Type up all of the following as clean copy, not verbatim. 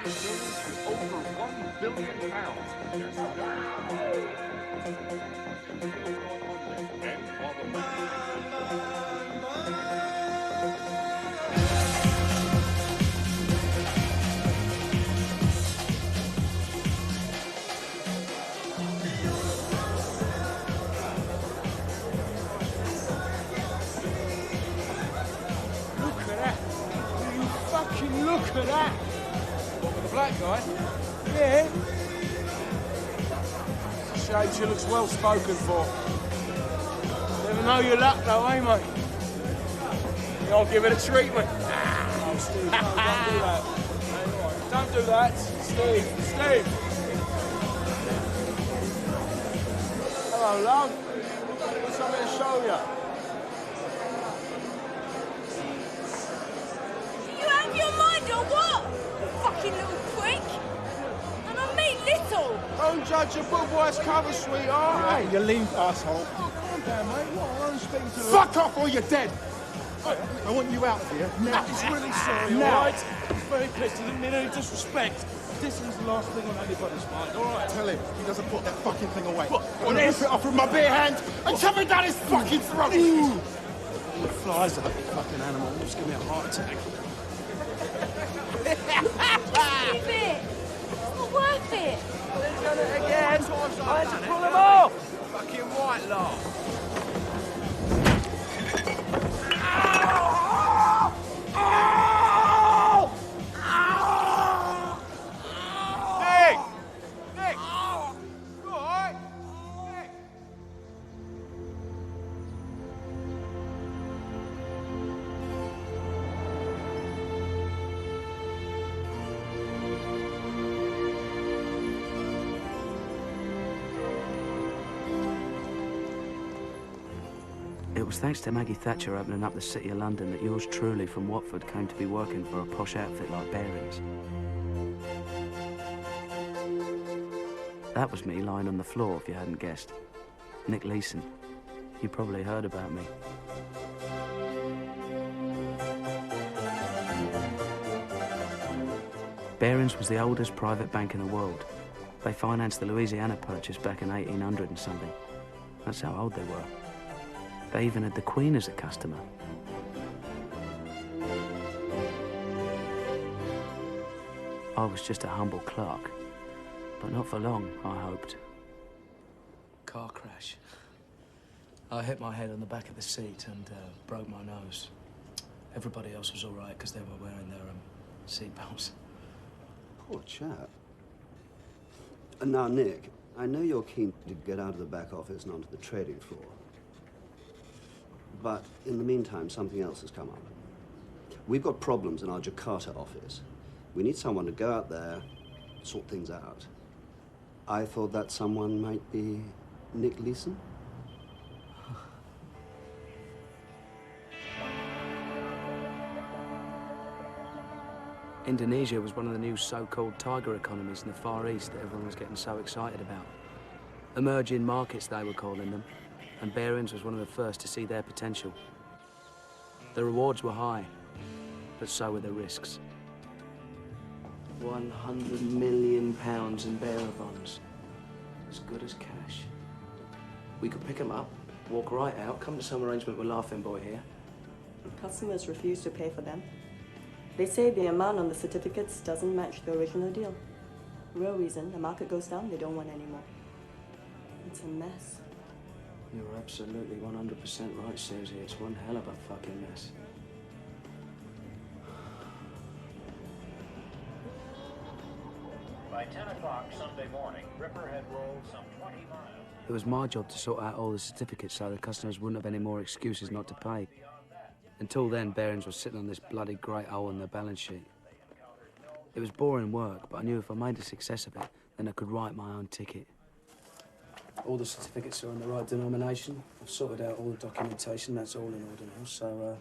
Over £1 billion. Look at that. Will you fucking look at that? What, with the black guy? Yeah. Shame she looks well spoken for. Never know your luck though, eh, mate? I'll give it a treatment. Oh, Steve, no, don't do that. Don't do that. Steve, Steve. Hello, love. Got something to show you. You out of your mind or what? Fucking little prick. And I mean little. Don't judge a book by its cover, sweetheart. Hey, you lean, asshole. Oh, calm down, mate. What? I'm only speaking to the... Fuck off or you're dead! I want you out of here now. He's really sorry, Now. all right? He's very pissed. He didn't mean any disrespect. This is the last thing on anybody's mind, all right? Tell him he doesn't put that fucking thing away. What? Or rip it off with my bare hand and shove it down his fucking throat! The flies are the fucking animal. Just give me a heart attack. Leave it. It's not worth it. They've done it again. I had to pull them off. Fucking white laugh. It was thanks to Maggie Thatcher opening up the City of London that yours truly from Watford came to be working for a posh outfit like Bearings. That was me lying on the floor, if you hadn't guessed. Nick Leeson. You probably heard about me. Bearings was the oldest private bank in the world. They financed the Louisiana Purchase back in 1800 and something. That's how old they were. They even had the Queen as a customer. I was just a humble clerk, but not for long, I hoped. Car crash. I hit my head on the back of the seat and broke my nose. Everybody else was all right because they were wearing their seatbelts. Poor chap. And now, Nick, I know you're keen to get out of the back office and onto the trading floor. But in the meantime, something else has come up. We've got problems in our Jakarta office. We need someone to go out there, sort things out. I thought that someone might be Nick Leeson. Indonesia was one of the new so-called tiger economies in the Far East that everyone was getting so excited about. Emerging markets, they were calling them, and Bearings was one of the first to see their potential. The rewards were high, but so were the risks. £100 million in bearer bonds. As good as cash. We could pick them up, walk right out, come to some arrangement with Laughing Boy here. Customers refuse to pay for them. They say the amount on the certificates doesn't match the original deal. Real reason, the market goes down, they don't want any more. It's a mess. You're absolutely 100% right, Susie. It's one hell of a fucking mess. By 10 o'clock Sunday morning, Ripper had rolled some 20 miles. It was my job to sort out all the certificates so the customers wouldn't have any more excuses not to pay. Until then, Bearings was sitting on this bloody great hole in their balance sheet. It was boring work, but I knew if I made a success of it, then I could write my own ticket. All the certificates are in the right denomination. I've sorted out all the documentation. That's all in order now. So,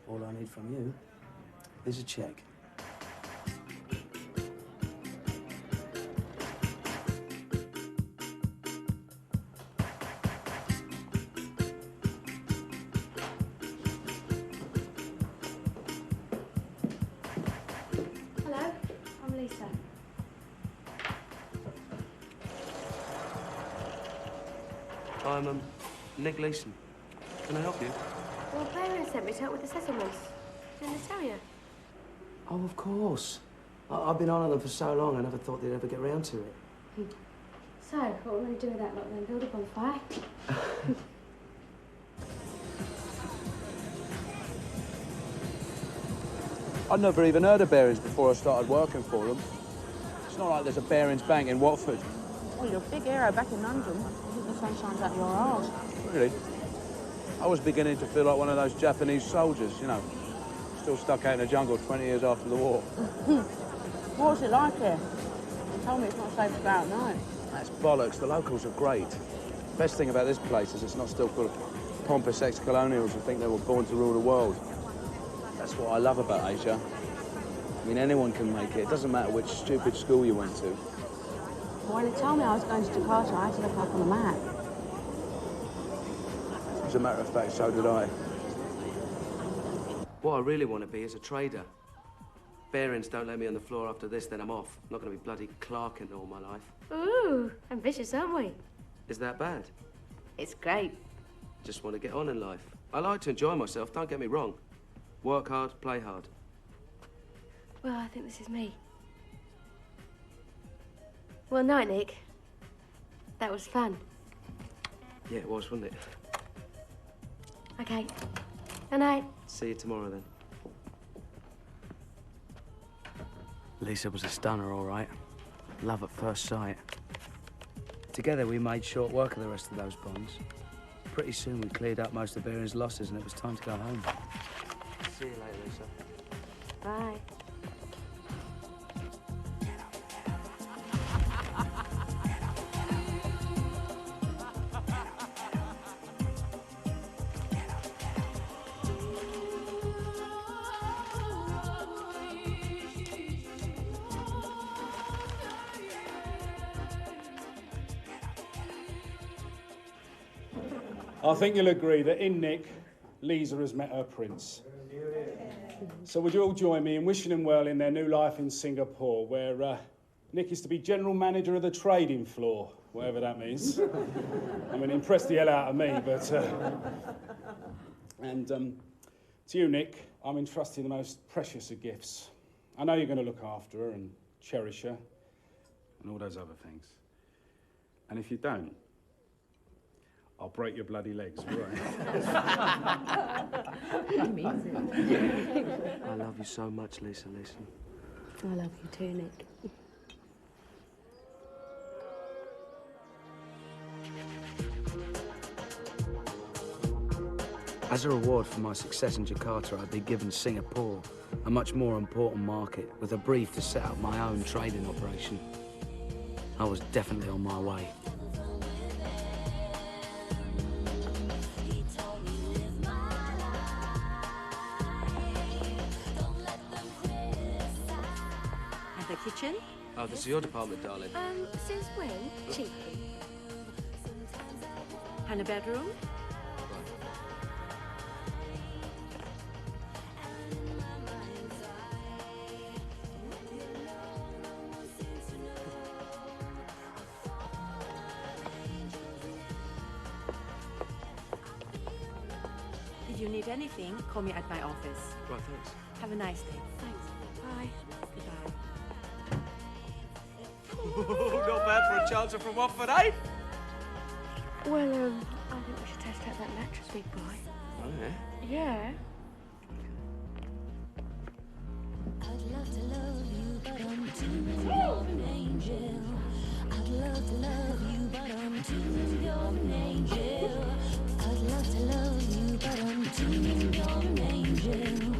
all I need from you is a cheque. I'm, Nick Leeson. Can I help you? Well, Baron sent me to help with the settlements. Didn't they tell you? Oh, of course. I've been on them for so long, I never thought they'd ever get round to it. So, what we're going to do with that lot then? Build a bonfire? I'd never even heard of Barons before I started working for them. It's not like there's a Barons Bank in Watford. Well, you're a big hero back in London. I think the sun shines out your arse. Really? I was beginning to feel like one of those Japanese soldiers, you know, still stuck out in the jungle 20 years after the war. What's it like here? They told me it's not safe to go out at night. That's bollocks. The locals are great. Best thing about this place is it's not still full of pompous ex-colonials who think they were born to rule the world. That's what I love about Asia. I mean, anyone can make it. It doesn't matter which stupid school you went to. Well, when they told me I was going to Jakarta, I had to look up on the map. As a matter of fact, so did I. What I really want to be is a trader. Barons don't let me on the floor after this, then I'm off. I'm not going to be bloody clerking all my life. Ooh, ambitious, aren't we? Is that bad? It's great. Just want to get on in life. I like to enjoy myself, don't get me wrong. Work hard, play hard. Well, I think this is me. Well, night, Nick. That was fun. Yeah, it was, wasn't it? Okay. Good night. See you tomorrow, then. Lisa was a stunner, all right. Love at first sight. Together, we made short work of the rest of those bonds. Pretty soon, we cleared up most of Baron's losses, and it was time to go home. See you later, Lisa. Bye. I think you'll agree that in Nick, Lisa has met her prince. So would you all join me in wishing them well in their new life in Singapore, where Nick is to be general manager of the trading floor, whatever that means. I mean, impressed the hell out of me, but... And to you, Nick, I'm entrusting the most precious of gifts. I know you're going to look after her and cherish her and all those other things. And if you don't, I'll break your bloody legs, all right? He means it. I love you so much, Lisa, Lisa. I love you too, Nick. As a reward for my success in Jakarta, I'd be given Singapore, a much more important market, with a brief to set up my own trading operation. I was definitely on my way. Kitchen? Oh, this is your department, darling. Since when? Cheap. And a bedroom? If you need anything, call me at my office. Right, thanks. Have a nice day. Thanks. Bye. Goodbye. Not bad for a chancer from Watford, eh? Well, I think we should test out that mattress, big boy. Oh, yeah? Yeah. I'd love to love you, but I'm too an angel. I'd love to love you, but I'm too an angel. I'd love to love you, but I'm too an angel.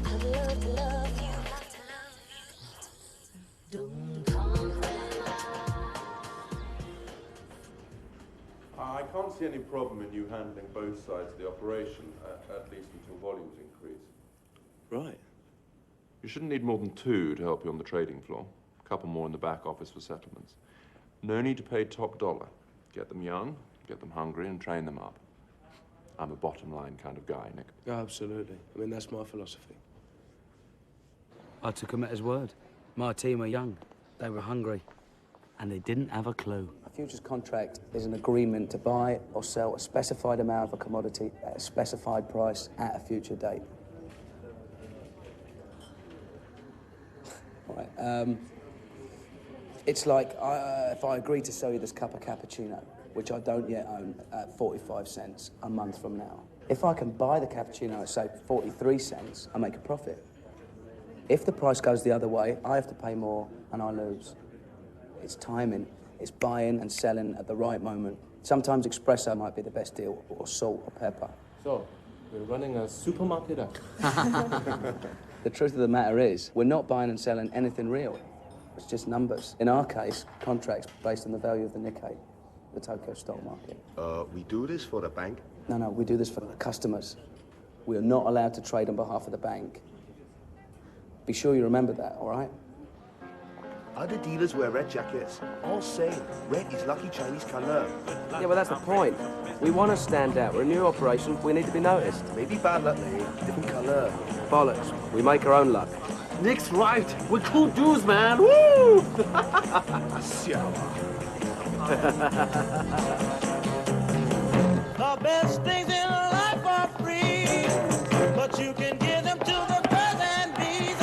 I'd love to love you, love to love you. Don't come I can't see any problem in you handling both sides of the operation, at least until volumes increase. Right. You shouldn't need more than 2 to help you on the trading floor. A couple more in the back office for settlements. No need to pay top dollar. Get them young, get them hungry, and train them up. I'm a bottom line kind of guy, Nick. Yeah, absolutely. I mean, that's my philosophy. I took him at his word. My team were young, they were hungry, and they didn't have a clue. I Futures contract is an agreement to buy or sell a specified amount of a commodity at a specified price at a future date. Right. It's like if I agree to sell you this cup of cappuccino, which I don't yet own, at 45 cents a month from now. If I can buy the cappuccino at, say, 43 cents, I make a profit. If the price goes the other way, I have to pay more and I lose. It's timing. It's buying and selling at the right moment. Sometimes espresso might be the best deal, or salt or pepper. So, we're running a supermarket up. The truth of the matter is, we're not buying and selling anything real. It's just numbers. In our case, contracts based on the value of the Nikkei, the Tokyo stock market. We do this for the bank? No, we do this for the customers. We are not allowed to trade on behalf of the bank. Be sure you remember that, all right? Other dealers wear red jackets. All same. Red is lucky Chinese color. Yeah, well, that's the point. We want to stand out. We're a new operation. We need to be noticed. Maybe bad luck, different color. Bollocks. We make our own luck. Nick's right. We're cool dudes, man. Woo! The best things in life are free, but you can give them to the birds and bees.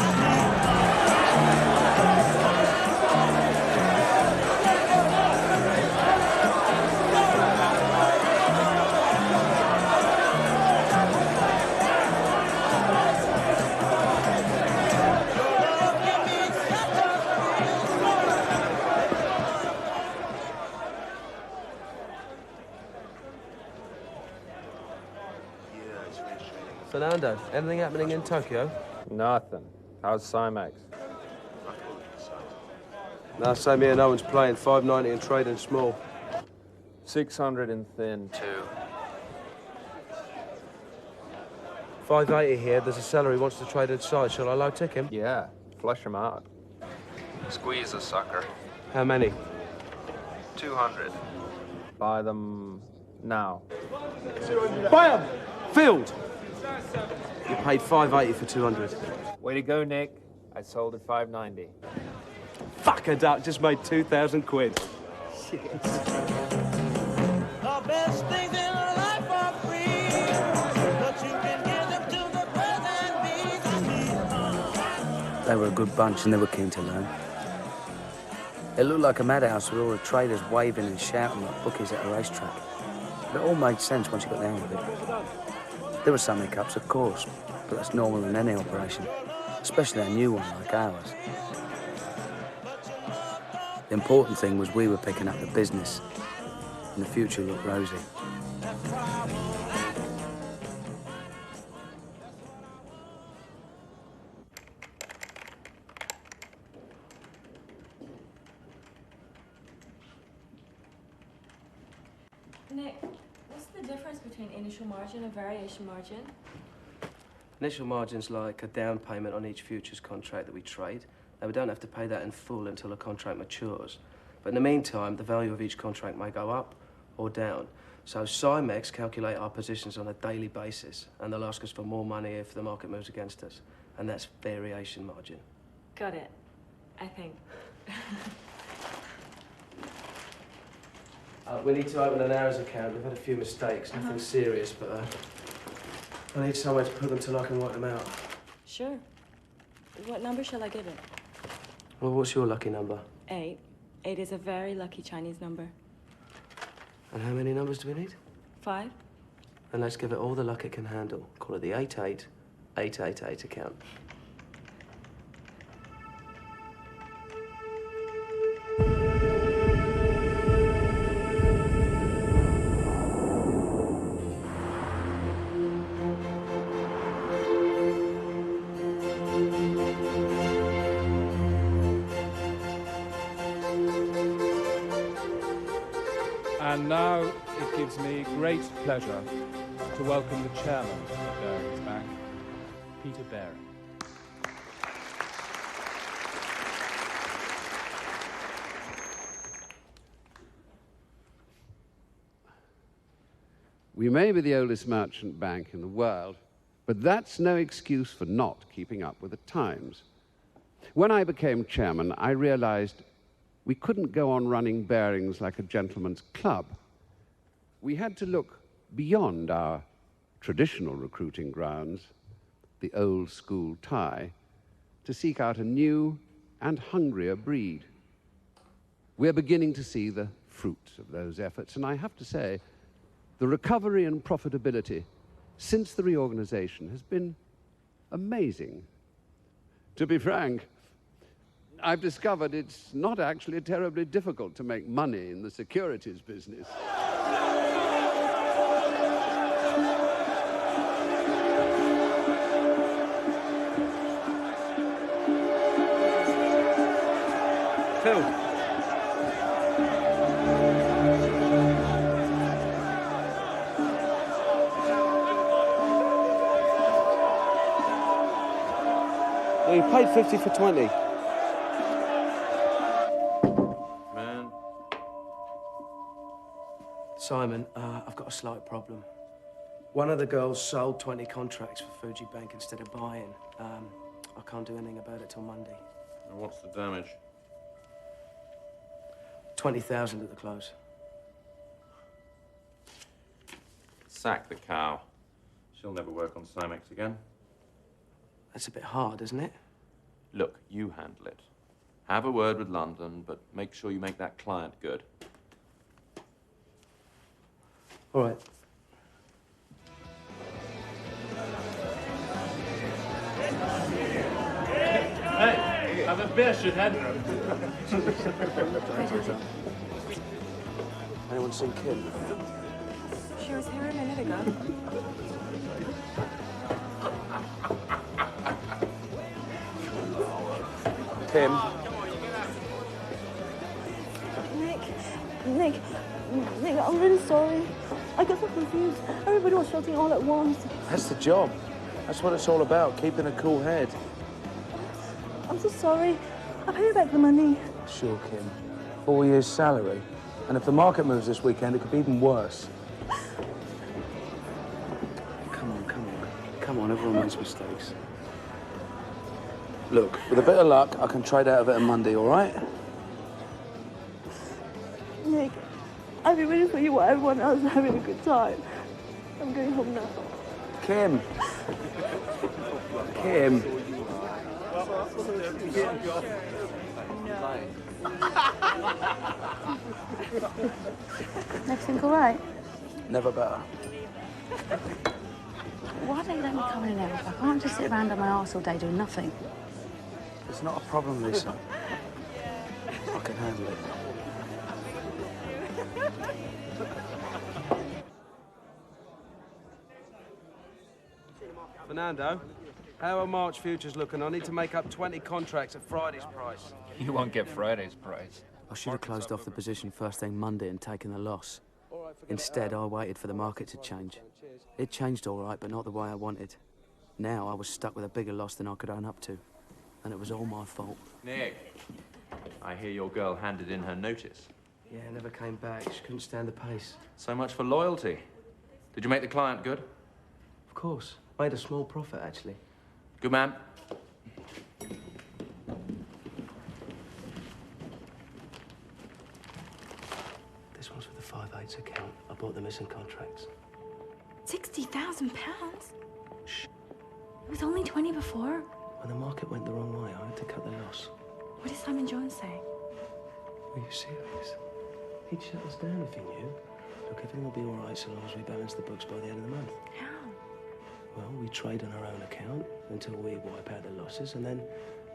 Fernando, anything happening in Tokyo? Nothing. How's Cymex? No, same here. No one's playing. 590 and trading small. 600 in thin. 580 here. There's a seller who wants to trade inside. Shall I low tick him? Yeah, flush him out. Squeeze a sucker. How many? 200. Buy them now. Buy them! Filled! You paid 580 for 200. Way to go, Nick. I sold at 590. Fuck a duck, just made 2,000 quid. Shit. The best things in life are free, but you can give them to the birds and bees. They were a good bunch and they were keen to learn. It looked like a madhouse with all the traders waving and shouting like bookies at a racetrack. But it all made sense once you got the hang of it. There were some hiccups, of course, but that's normal in any operation, especially a new one like ours. The important thing was we were picking up the business, and the future looked rosy. Nick, what's the difference between initial margin and variation margin? Initial margin's like a down payment on each futures contract that we trade. Now, we don't have to pay that in full until a contract matures. But in the meantime, the value of each contract may go up or down. So Cymex calculate our positions on a daily basis, and they'll ask us for more money if the market moves against us. And that's variation margin. Got it, I think. We need to open an hours account. We've had a few mistakes, nothing serious, but I need somewhere to put them till I can work them out. Sure. What number shall I give it? Well, what's your lucky number? 8. 8 is a very lucky Chinese number. And how many numbers do we need? 5. And let's give it all the luck it can handle. Call it the 88888 account. And now it gives me great pleasure to welcome the chairman of Barings Bank, Peter Baring. We may be the oldest merchant bank in the world, but that's no excuse for not keeping up with the times. When I became chairman, I realized we couldn't go on running Bearings like a gentleman's club. We had to look beyond our traditional recruiting grounds, the old school tie, to seek out a new and hungrier breed. We're beginning to see the fruits of those efforts, and I have to say, the recovery and profitability since the reorganization has been amazing. To be frank, I've discovered it's not actually terribly difficult to make money in the securities business. Phil. Well, you paid 50 for 20. Man. Simon, I've got a slight problem. One of the girls sold 20 contracts for Fuji Bank instead of buying. I can't do anything about it till Monday. And what's the damage? 20,000 at the close. Sack the cow. She'll never work on Simex again. That's a bit hard, isn't it? Look, you handle it. Have a word with London, but make sure you make that client good. All right. Hey, have a beer, shithead. Anyone seen Kim? She was here a minute ago. Kim? Nick, I'm really sorry. I got so confused. Everybody was shouting all at once. That's the job. That's what it's all about, keeping a cool head. I'm so sorry. I'll pay you back the money. Sure, Kim. 4 years' salary. And if the market moves this weekend, it could be even worse. Come on, everyone makes mistakes. Look, with a bit of luck, I can trade out of it on Monday, all right? Nick, I've been waiting for you while everyone else is having a good time. I'm going home now. Kim. Kim. Everything all right? Never better. Why don't you let me come in and help? I can't just sit around on my arse all day doing nothing. It's not a problem, Lisa. I can handle it. Fernando, how are March futures looking? I need to make up 20 contracts at Friday's price. You won't get Friday's price. I should have closed off the position first thing Monday and taken the loss. Instead, I waited for the market to change. It changed all right, but not the way I wanted. Now I was stuck with a bigger loss than I could own up to. And it was all my fault. Nick, I hear your girl handed in her notice. Yeah, never came back. She couldn't stand the pace. So much for loyalty. Did you make the client good? Of course. Made a small profit, actually. Good man. This one's for the 5/8 account. I bought the missing contracts. £60,000? Shh. It was only 20 before. When the market went the wrong way, I had to cut the loss. What did Simon Jones say? Are you serious? He'd shut us down if he knew. Look, everything will be all right so long as we balance the books by the end of the month. How? Well, we trade on our own account until we wipe out the losses, and then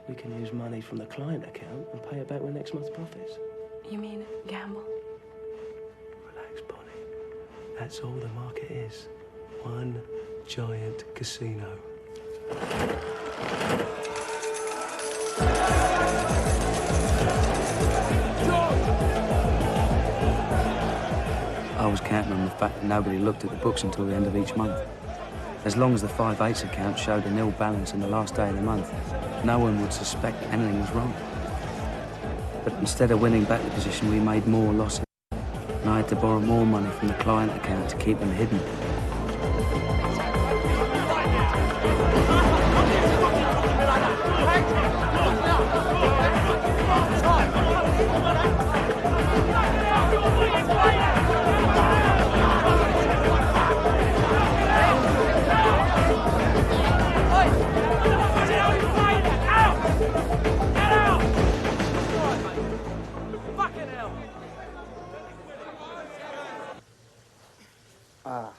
we can use money from the client account and pay it back with next month's profits. You mean gamble? Relax, Bonnie. That's all the market is. One giant casino. I was counting on the fact that nobody looked at the books until the end of each month. As long as the 5/8 account showed a nil balance on the last day of the month, no one would suspect anything was wrong. But instead of winning back the position, we made more losses. And I had to borrow more money from the client account to keep them hidden. Ah,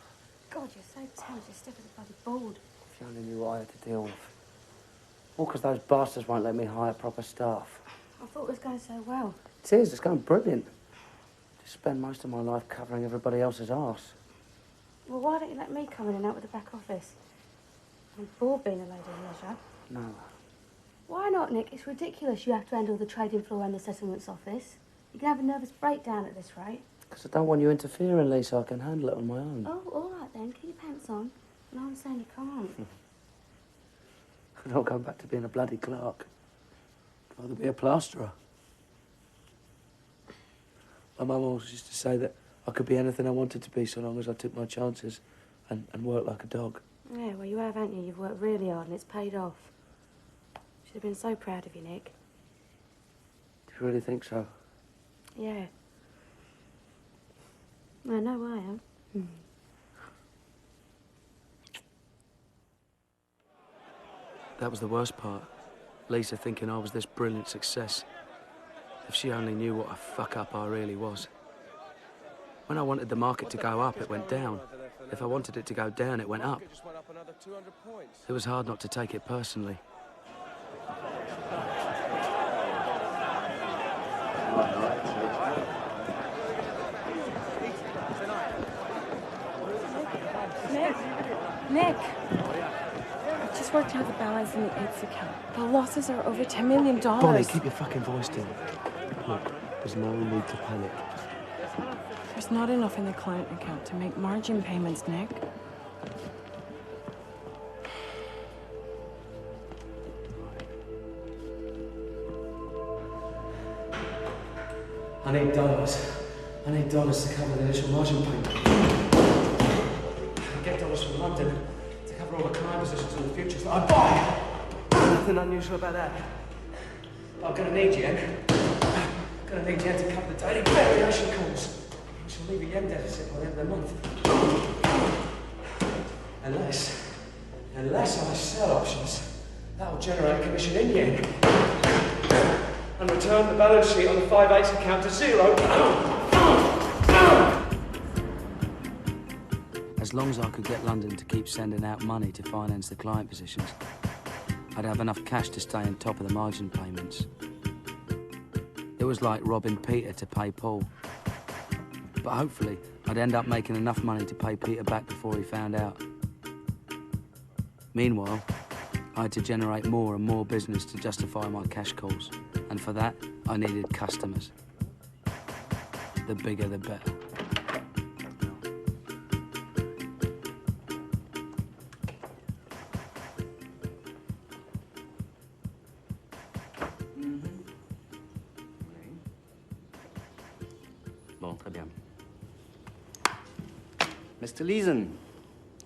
God, you're so tense. You're stiff as a bloody board. if you only knew what I had to deal with. All because those bastards won't let me hire proper staff. I thought it was going so well. It is, it's going brilliant. Just spend most of my life covering everybody else's arse. Well, why don't you let me come in and out with the back office? I'm bored being a lady of leisure. No. Why not, Nick? It's ridiculous you have to handle the trading floor and the settlements office. You can have a nervous breakdown at this rate. Because I don't want you interfering, Lisa. I can handle it on my own. Oh, all right then. Keep your pants on. No, I'm saying you can't. I don't go back to being a bloody clerk. I'd rather be a plasterer. My mum always used to say that I could be anything I wanted to be so long as I took my chances and worked like a dog. Yeah, well, you have, haven't you? You've worked really hard and it's paid off. Should have been so proud of you, Nick. Do you really think so? Yeah. I know I am. That was the worst part. Lisa thinking I was this brilliant success. If she only knew what a fuck-up I really was. When I wanted the market to go up, it went down. If I wanted it to go down, it went up. It was hard not to take it personally. Nick! I just worked out the balance in the AIDS account. The losses are over $10 million. Bonnie, keep your fucking voice down. Look, there's no need to panic. There's not enough in the client account to make margin payments, Nick. I need dollars. I need dollars to cover the initial margin payment. I get dollars from London to cover all the client positions in the futures that I buy. Nothing unusual about that. I'm gonna need yen. I'm gonna need yen to cover the daily variation calls. I shall leave a yen deficit by the end of the month. Unless I sell options, that will generate commission in yen. And return the balance sheet on the 5/8 account to zero. As long as I could get London to keep sending out money to finance the client positions, I'd have enough cash to stay on top of the margin payments. It was like robbing Peter to pay Paul. But hopefully, I'd end up making enough money to pay Peter back before he found out. Meanwhile, I had to generate more and more business to justify my cash calls. And for that, I needed customers. The bigger, the better. Bon, très bien. Mr. Leeson,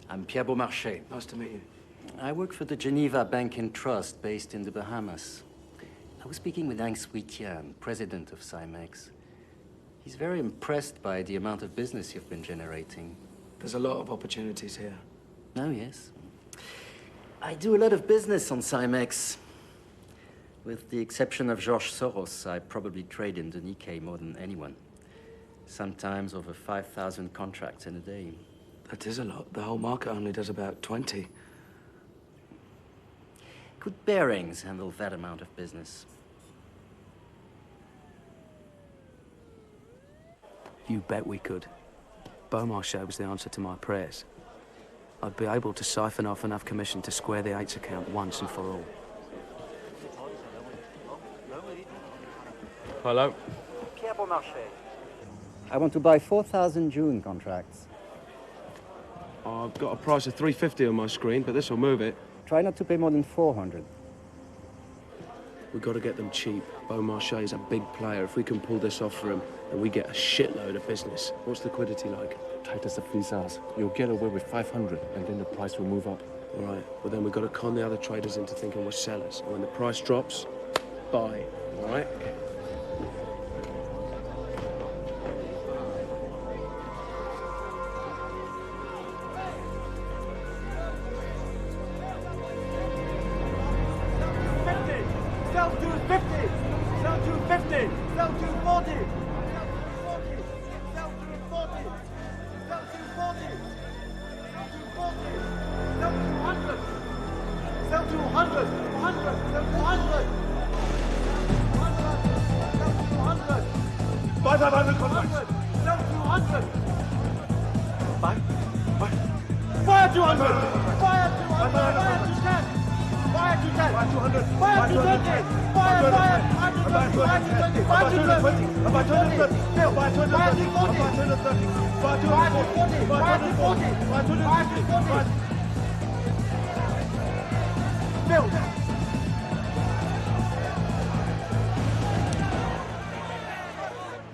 I'm Pierre Beaumarchais. Nice to meet you. I work for the Geneva Bank and Trust based in the Bahamas. I was speaking with Hank Sweetian, president of Cymex. He's very impressed by the amount of business you've been generating. There's a lot of opportunities here. Oh, yes. I do a lot of business on Cymex. With the exception of George Soros, I probably trade in the Nikkei more than anyone. Sometimes over 5,000 contracts in a day. That is a lot. The whole market only does about 20. Could Bearings handle that amount of business? You bet we could. Beaumarchais was the answer to my prayers. I'd be able to siphon off enough commission to square the 8's account once and for all. Hello? Pierre Beaumarchais. I want to buy 4,000 June contracts. I've got a price of 350 on my screen, but this will move it. Try not to pay more than 400. We've got to get them cheap. Beaumarchais is a big player. If we can pull this off for him, then we get a shitload of business. What's liquidity like? Tight as the fleece ass. You'll get away with 500, and then the price will move up. All right. Well, then we've got to con the other traders into thinking we're sellers. And when the price drops, buy. All right. Sell to 50! Sell to 50! Sell to 40! Sell to 40! Sell to 40! Sell to 40! Sell to 100! Sell to 100! 100! Sell to 100! 100! Buy 500 contracts! Sell to 100! Buy 200! Buy 200! Buy 210! Buy 210! Buy 200! Buy 220! Buy 220! Buy 220! Buy 230! Buy 240! Buy 240! Buy 240! Buy 240! Bill!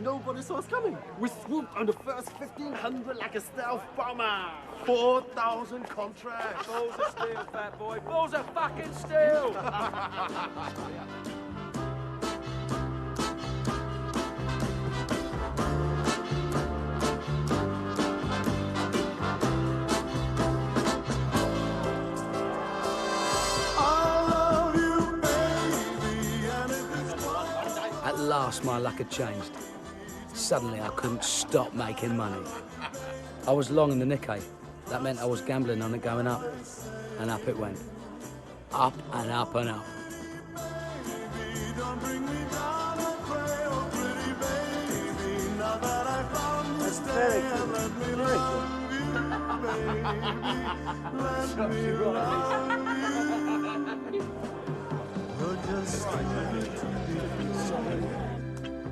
Nobody saw us coming. We swooped on the first 1,500 like a stealth bomber. 4,000 contracts. Balls of steel, fat boy. Balls of fucking steel! At last, my luck had changed. Suddenly, I couldn't stop making money. I was long in the Nikkei. That meant I was gambling on it going up. And up it went. Up and up and up. That's very good. Very good.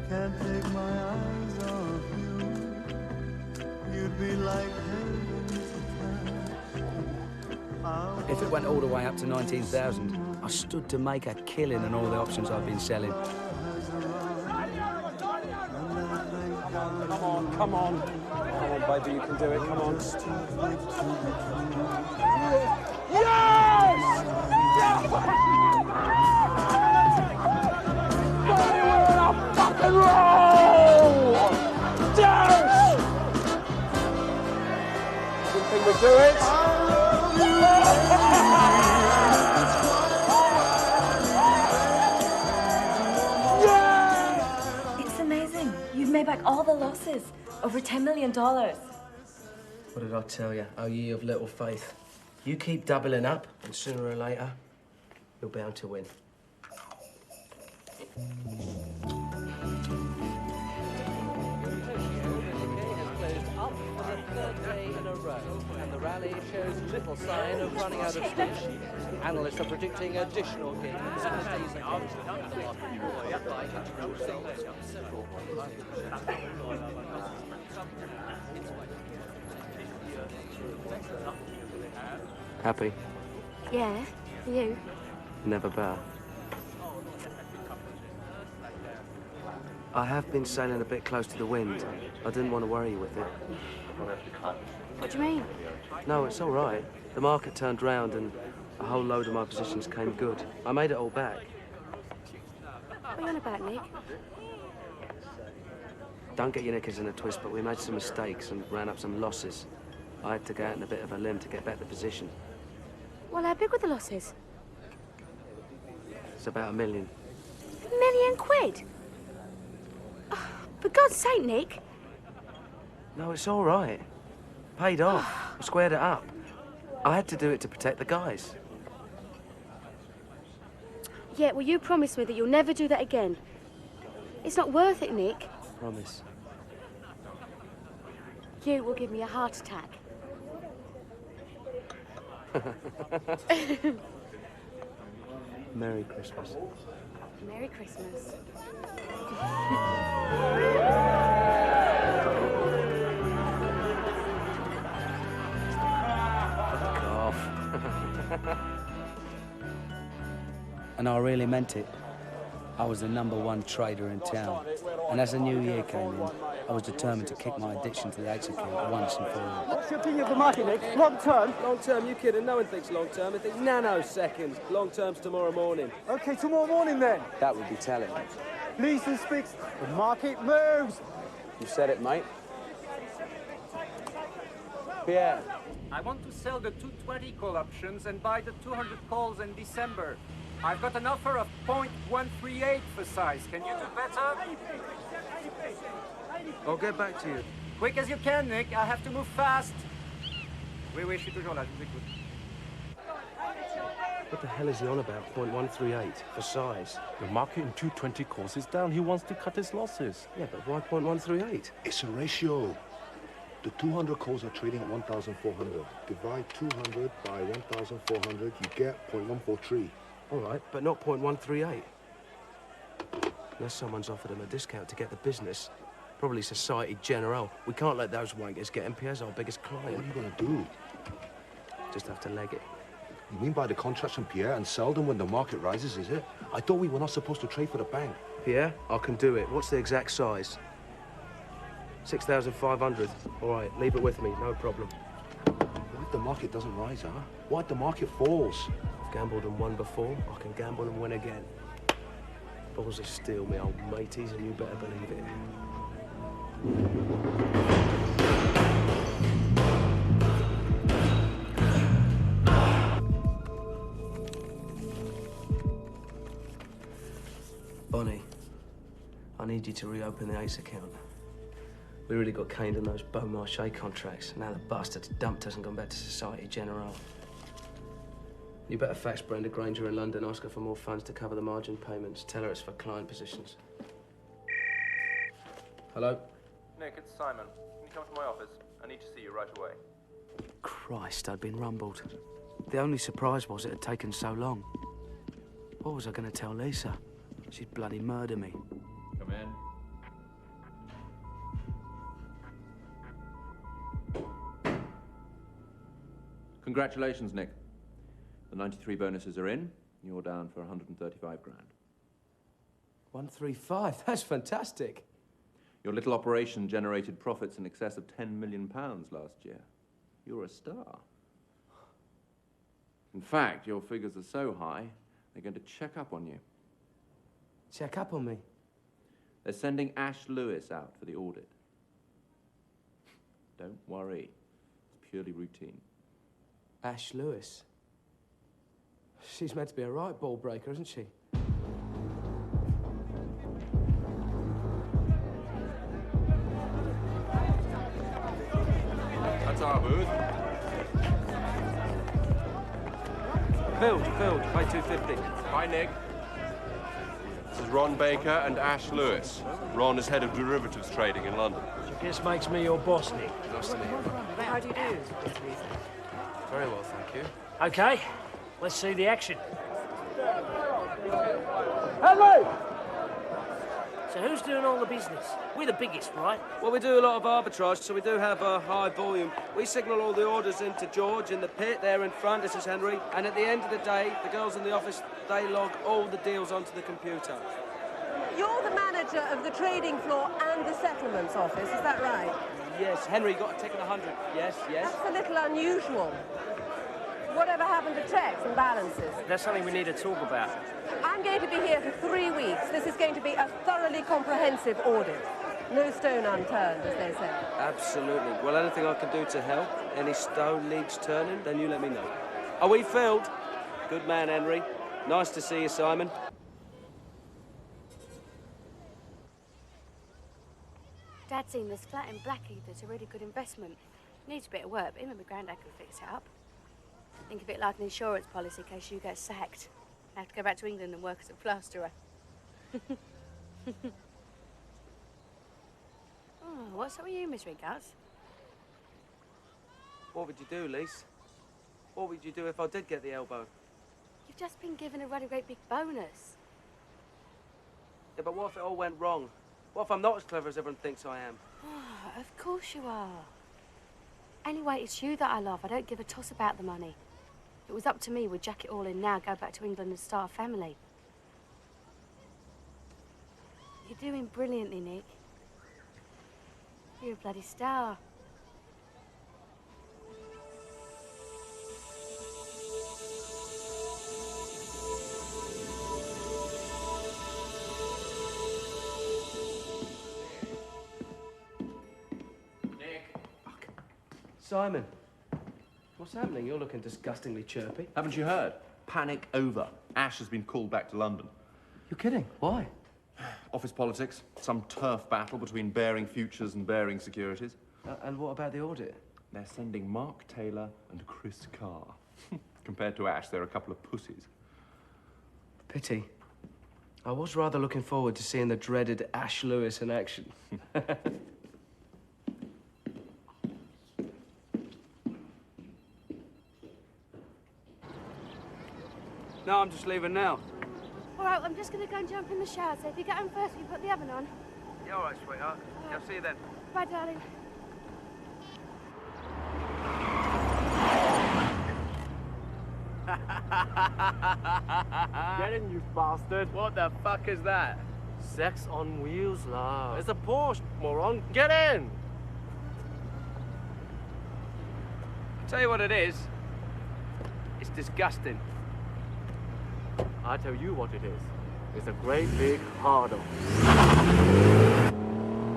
Can't take my eyes off you. You'd be like If it went all the way up to 19,000, I stood to make a killing on all the options I've been selling. Come on, come on. Come on, baby, you can do it. Come on. Yes! Baby, we're in a fucking roll! Yes! Didn't think we'd do it. It's amazing. You've made back all the losses. Over $10 million. What did I tell you? Oh, ye of little faith. You keep doubling up, and sooner or later, you're bound to win. And the rally shows little sign of running out of steam. Analysts are predicting additional gains as the season goes Happy? Yeah, you. Never better. I have been sailing a bit close to the wind. I didn't want to worry you with it. What do you mean? No, it's all right. The market turned round and a whole load of my positions came good. I made it all back. What are you on about, Nick? Don't get your knickers in a twist, but we made some mistakes and ran up some losses. I had to go out on a bit of a limb to get back the position. Well, how big were the losses? It's about $1 million. £1 million? Oh, for God's sake, Nick. No, it's all right. Paid off. I squared it up. I had to do it to protect the guys. Yeah, well, you promised me that you'll never do that again. It's not worth it, Nick. Promise. You will give me a heart attack. Merry Christmas. Merry Christmas. And I really meant it. I was the #1 trader in town. And as the new year came in, I was determined to kick my addiction to the 8s account once and for all. What's your opinion of the market, Nick? Long term? Long term, you kidding? No one thinks long term. They think nanoseconds. Long term's tomorrow morning. Okay, tomorrow morning then. That would be telling. Leeson speaks. The market moves. You said it, mate. Pierre. I want to sell the 220 call options and buy the 200 calls in December. I've got an offer of 0.138 for size. Can you do better? I'll get back to you. Quick as you can, Nick. I have to move fast. Oui, je suis toujours là. Je vous écoute. What the hell is he on about? 0.138 for size. The market in 220 calls is down. He wants to cut his losses. Yeah, but why 0.138? It's a ratio. The 200 calls are trading at 1,400. Divide 200 by 1,400, you get 0.143. All right, but not 0.138. Unless someone's offered him a discount to get the business. Probably Societe Generale. We can't let those wankers get him. Pierre's our biggest client. What are you going to do? Just have to leg it. You mean buy the contracts from Pierre and sell them when the market rises, is it? I thought we were not supposed to trade for the bank. Pierre, I can do it. What's the exact size? 6,500. All right, leave it with me, no problem. What if the market doesn't rise, huh? What if the market falls? I've gambled and won before. I can gamble and win again. Balls of steel, me old mateys, and you better believe it. Bonnie, I need you to reopen the 8s account. We really got caned on those Beaumarchais contracts. Now the bastards dumped us and gone back to Societe Generale. You better fax Brenda Granger in London, ask her for more funds to cover the margin payments. Tell her it's for client positions. Hello? Nick, it's Simon. Can you come to my office? I need to see you right away. Christ, I'd been rumbled. The only surprise was it had taken so long. What was I going to tell Lisa? She'd bloody murder me. Come in. Congratulations, Nick. The 93 bonuses are in. You're down for 135 grand. 135? That's fantastic. Your little operation generated profits in excess of £10 million last year. You're a star. In fact, your figures are so high, they're going to check up on you. Check up on me? They're sending Ash Lewis out for the audit. Don't worry. It's purely routine. Ash Lewis? She's meant to be a right ball breaker, isn't she? That's our booth. Filled, pay 250. Hi, Nick. This is Ron Baker and Ash Lewis. Ron is head of derivatives trading in London. This makes me your boss, Nick. Nice to meet you. How do you do? Very well, thank you. Okay, let's see the action. Hello! So who's doing all the business? We're the biggest, right? Well, we do a lot of arbitrage, so we do have a high volume. We signal all the orders into George in the pit there in front. This is Henry. And at the end of the day, the girls in the office, they log all the deals onto the computer. You're the manager of the trading floor and the settlements office, is that right? Yes, Henry, you got a ticket 100. Yes, yes. That's a little unusual. Whatever happened to checks and balances? That's something we need to talk about. I'm going to be here for 3 weeks. This is going to be a thoroughly comprehensive audit. No stone unturned, as they say. Absolutely. Well, anything I can do to help, any stone needs turning, then you let me know. Are we filled? Good man, Henry. Nice to see you, Simon. Dad's seen this flat in Blackheath. A really good investment. Needs a bit of work, but him and my granddad could fix it up. Think of it like an insurance policy in case you get sacked. I have to go back to England and work as a plasterer. Oh, what's up with you, Miss Ringhouse? What would you do, Lise? What would you do if I did get the elbow? You've just been given a really great big bonus. Yeah, but what if it all went wrong? What if I'm not as clever as everyone thinks I am? Oh, of course you are. Anyway, it's you that I love. I don't give a toss about the money. If it was up to me, we'd jack it all in now, go back to England and start a family. You're doing brilliantly, Nick. You're a bloody star. Simon, what's happening? You're looking disgustingly chirpy. Haven't you heard? Panic over. Ash has been called back to London. You're kidding? Why? Office politics, some turf battle between Bearing Futures and Bearing Securities. And what about the audit? They're sending Mark Taylor and Chris Carr. Compared to Ash, they're a couple of pussies. Pity. I was rather looking forward to seeing the dreaded Ash Lewis in action. No, I'm just leaving now. All right, I'm just going to go and jump in the shower, so if you get home first, you put the oven on. Yeah, all right, sweetheart. Yeah, I'll see you then. Bye, darling. Get in, you bastard. What the fuck is that? Sex on wheels, love. It's a Porsche, moron. Get in! I'll tell you what it is. It's disgusting. I tell you what it is. It's a great big hard-on.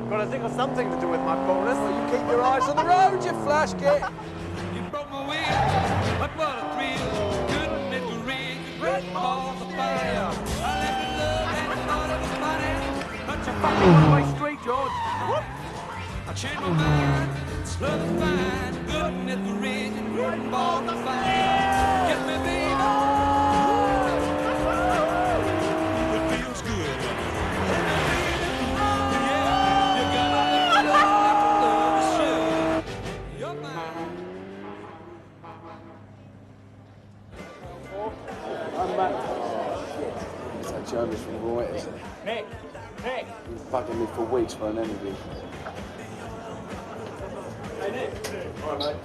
Gotta think of something to do with my bonus. Well, you keep your eyes on the road, you flash kid. You broke my wheel, but what a thrill. Couldn't it ring, great balls of fire. I left it love and thought it was funny. But you fucking one-way street, George. Whoop. I changed my mind, love is fine. Couldn't it ring, great balls of fire. Get me, baby. I'm back. It's that Jonas from Rougue, isn't it? Nick! Nick! He's bugging me for weeks for an interview. Hey, Nick! All right,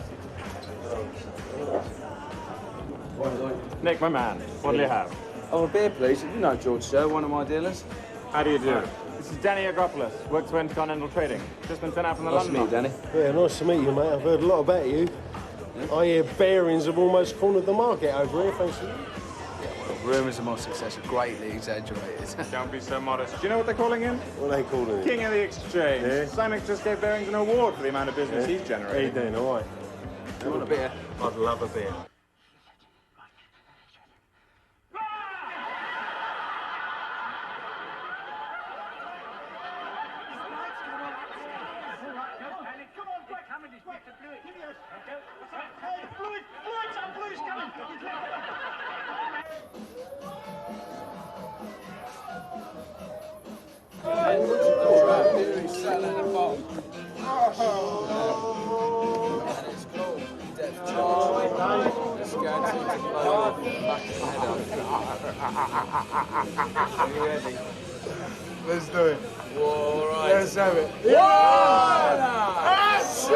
mate. Nick, my man, what do you have? Oh, a beer, please. You know George, sir, one of my dealers. How do you do? This is Danny Agropoulos, works for Intercontinental Trading. Just been sent out from the Nice to London meet you, office. Danny. Yeah, nice to meet you, mate. I've heard a lot about you. Yeah. I hear Bearings have almost cornered the market over here, thanks to you. Rumours of my success are greatly exaggerated. Don't be so modest. Do you know what they're calling him? What are they calling it? King of the Exchange. Yeah. Simon just gave Bearings an award for the amount of business he's generated. How you doing, all right? You want a beer? I'd love a beer. Let's do it. All right. Let's have it. One, and two,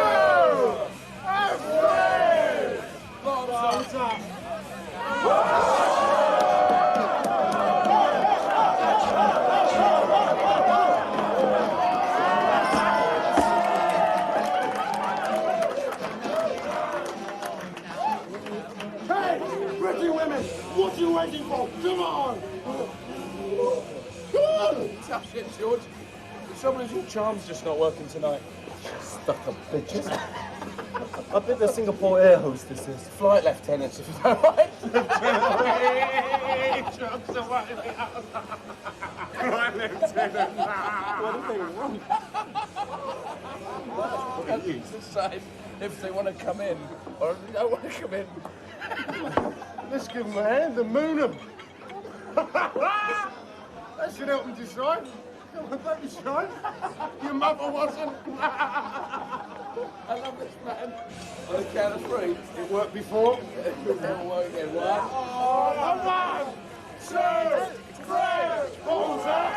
and three. Bottoms up. Hey, pretty women, what are you waiting for? Come on. Come on. Tough shit, George. The trouble is your charm's just not working tonight. Stuck up bitches. I bet they're Singapore air hostesses. Flight lieutenants, if you don't mind. Right, Lieutenant. What do they want? It's the same if they want to come in or if they don't want to come in. Let's give them a hand and moon them. That should help them decide. Come on, don't be shy. Your mother wasn't. I love this man. On the count of three. It worked before. It'll work again. One. One, two, three. Balls up.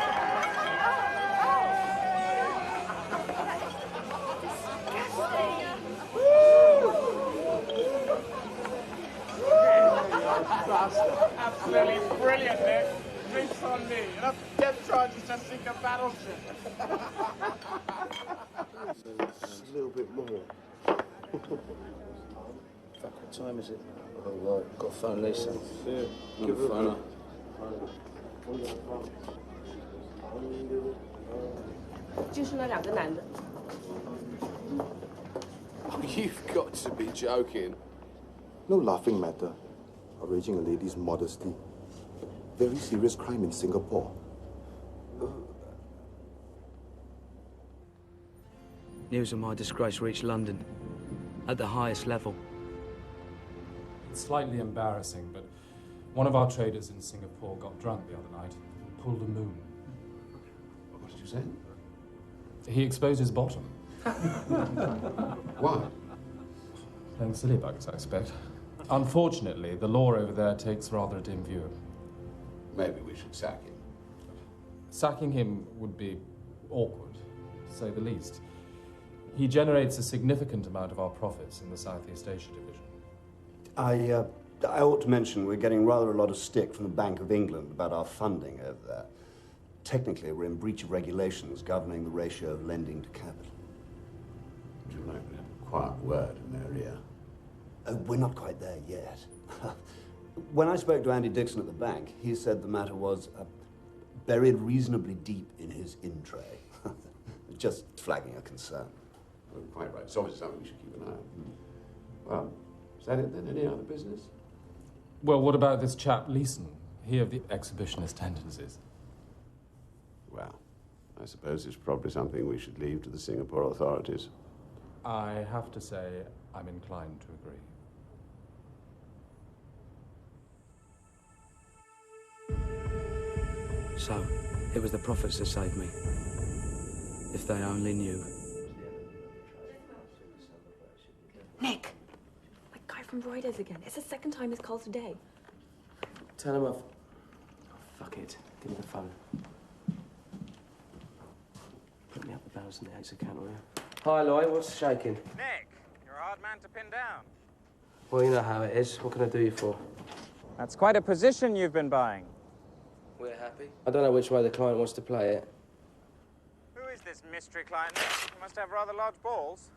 Absolutely brilliant, Nick. Drinks on me. Death charges to sink a battleship. Just a little bit more. Fuck, what time is it? Oh, right. Got to phone Lisa. Yeah. Give her a phone. Oh, you've got to be joking. No laughing matter. Outraging a lady's modesty. Very serious crime in Singapore. News of my disgrace reached London, at the highest level. It's slightly embarrassing, but one of our traders in Singapore got drunk the other night and pulled a moon. What did you say? He exposed his bottom. Why? Playing silly buggers, I expect. Unfortunately, the law over there takes rather a dim view. Maybe we should sack him. Sacking him would be awkward, to say the least. He generates a significant amount of our profits in the Southeast Asia division. I ought to mention we're getting rather a lot of stick from the Bank of England about our funding over there. Technically, we're in breach of regulations governing the ratio of lending to capital. Would you like to have a quiet word in their ear? We're not quite there yet. When I spoke to Andy Dixon at the bank, he said the matter was buried reasonably deep in his in-tray. Just flagging a concern. Well, quite right. It's obviously something we should keep an eye on. Well, is that it then? Any other business? Well, what about this chap Leeson? He of the exhibitionist tendencies. Well, I suppose it's probably something we should leave to the Singapore authorities. I have to say, I'm inclined to agree. So, it was the profits that saved me. If they only knew. Nick! That guy from Fraude again. It's the second time he's called today. Tell him off. Oh, fuck it. Give me the phone. Put me up the balance in the Ace account, will you? Hi, Lloyd. What's shaking? Nick, you're a hard man to pin down. Well, you know how it is. What can I do you for? That's quite a position you've been buying. We're happy. I don't know which way the client wants to play it. Who is this mystery client, Nick? You must have rather large balls.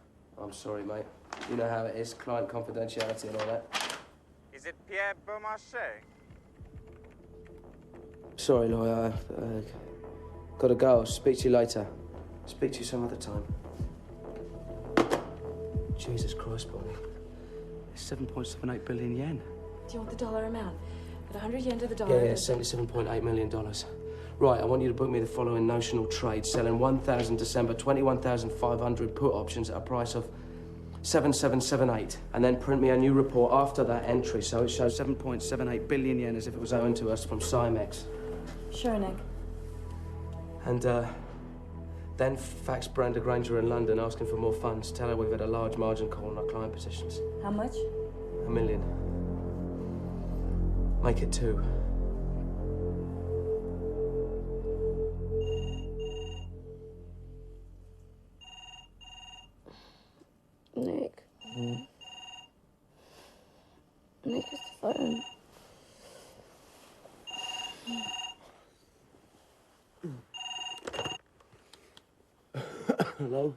I'm sorry, mate. You know how it is. Client confidentiality and all that. Is it Pierre Beaumarchais? Sorry, Lloyd. Gotta go. I'll speak to you later. Speak to you some other time. Jesus Christ, Bonnie. It's 7.78 billion yen. Do you want the dollar amount? At 100 yen to the dollar. Yeah, $77.8 million. Right, I want you to book me the following notional trade, selling 1,000 December, 21,500 put options at a price of 7778, and then print me a new report after that entry, so it shows 7.78 billion yen as if it was owing to us from Cymex. Sure, Nick. And, then fax Brenda Granger in London asking for more funds. Tell her we've had a large margin call on our client positions. How much? $1 million. Make it 2. Nick. Nick is the phone. Hello?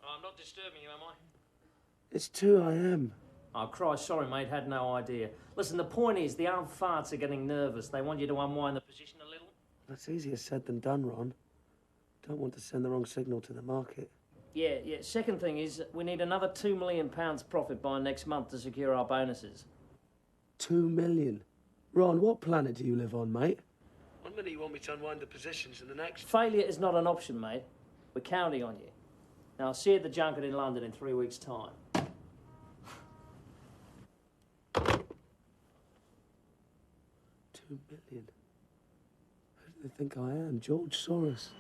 I'm not disturbing you, am I? It's 2 a.m. Oh, Christ, sorry, mate, had no idea. Listen, the point is, the old farts are getting nervous. They want you to unwind the position a little. That's easier said than done, Ron. Don't want to send the wrong signal to the market. Yeah. Second thing is, we need another £2 million profit by next month to secure our bonuses. 2 million? Ron, what planet do you live on, mate? One minute you want me to unwind the positions, and the next... Failure is not an option, mate. We're counting on you. Now, I'll see you at the junket in London in 3 weeks' time. 2 million? Who do they think I am? George Soros?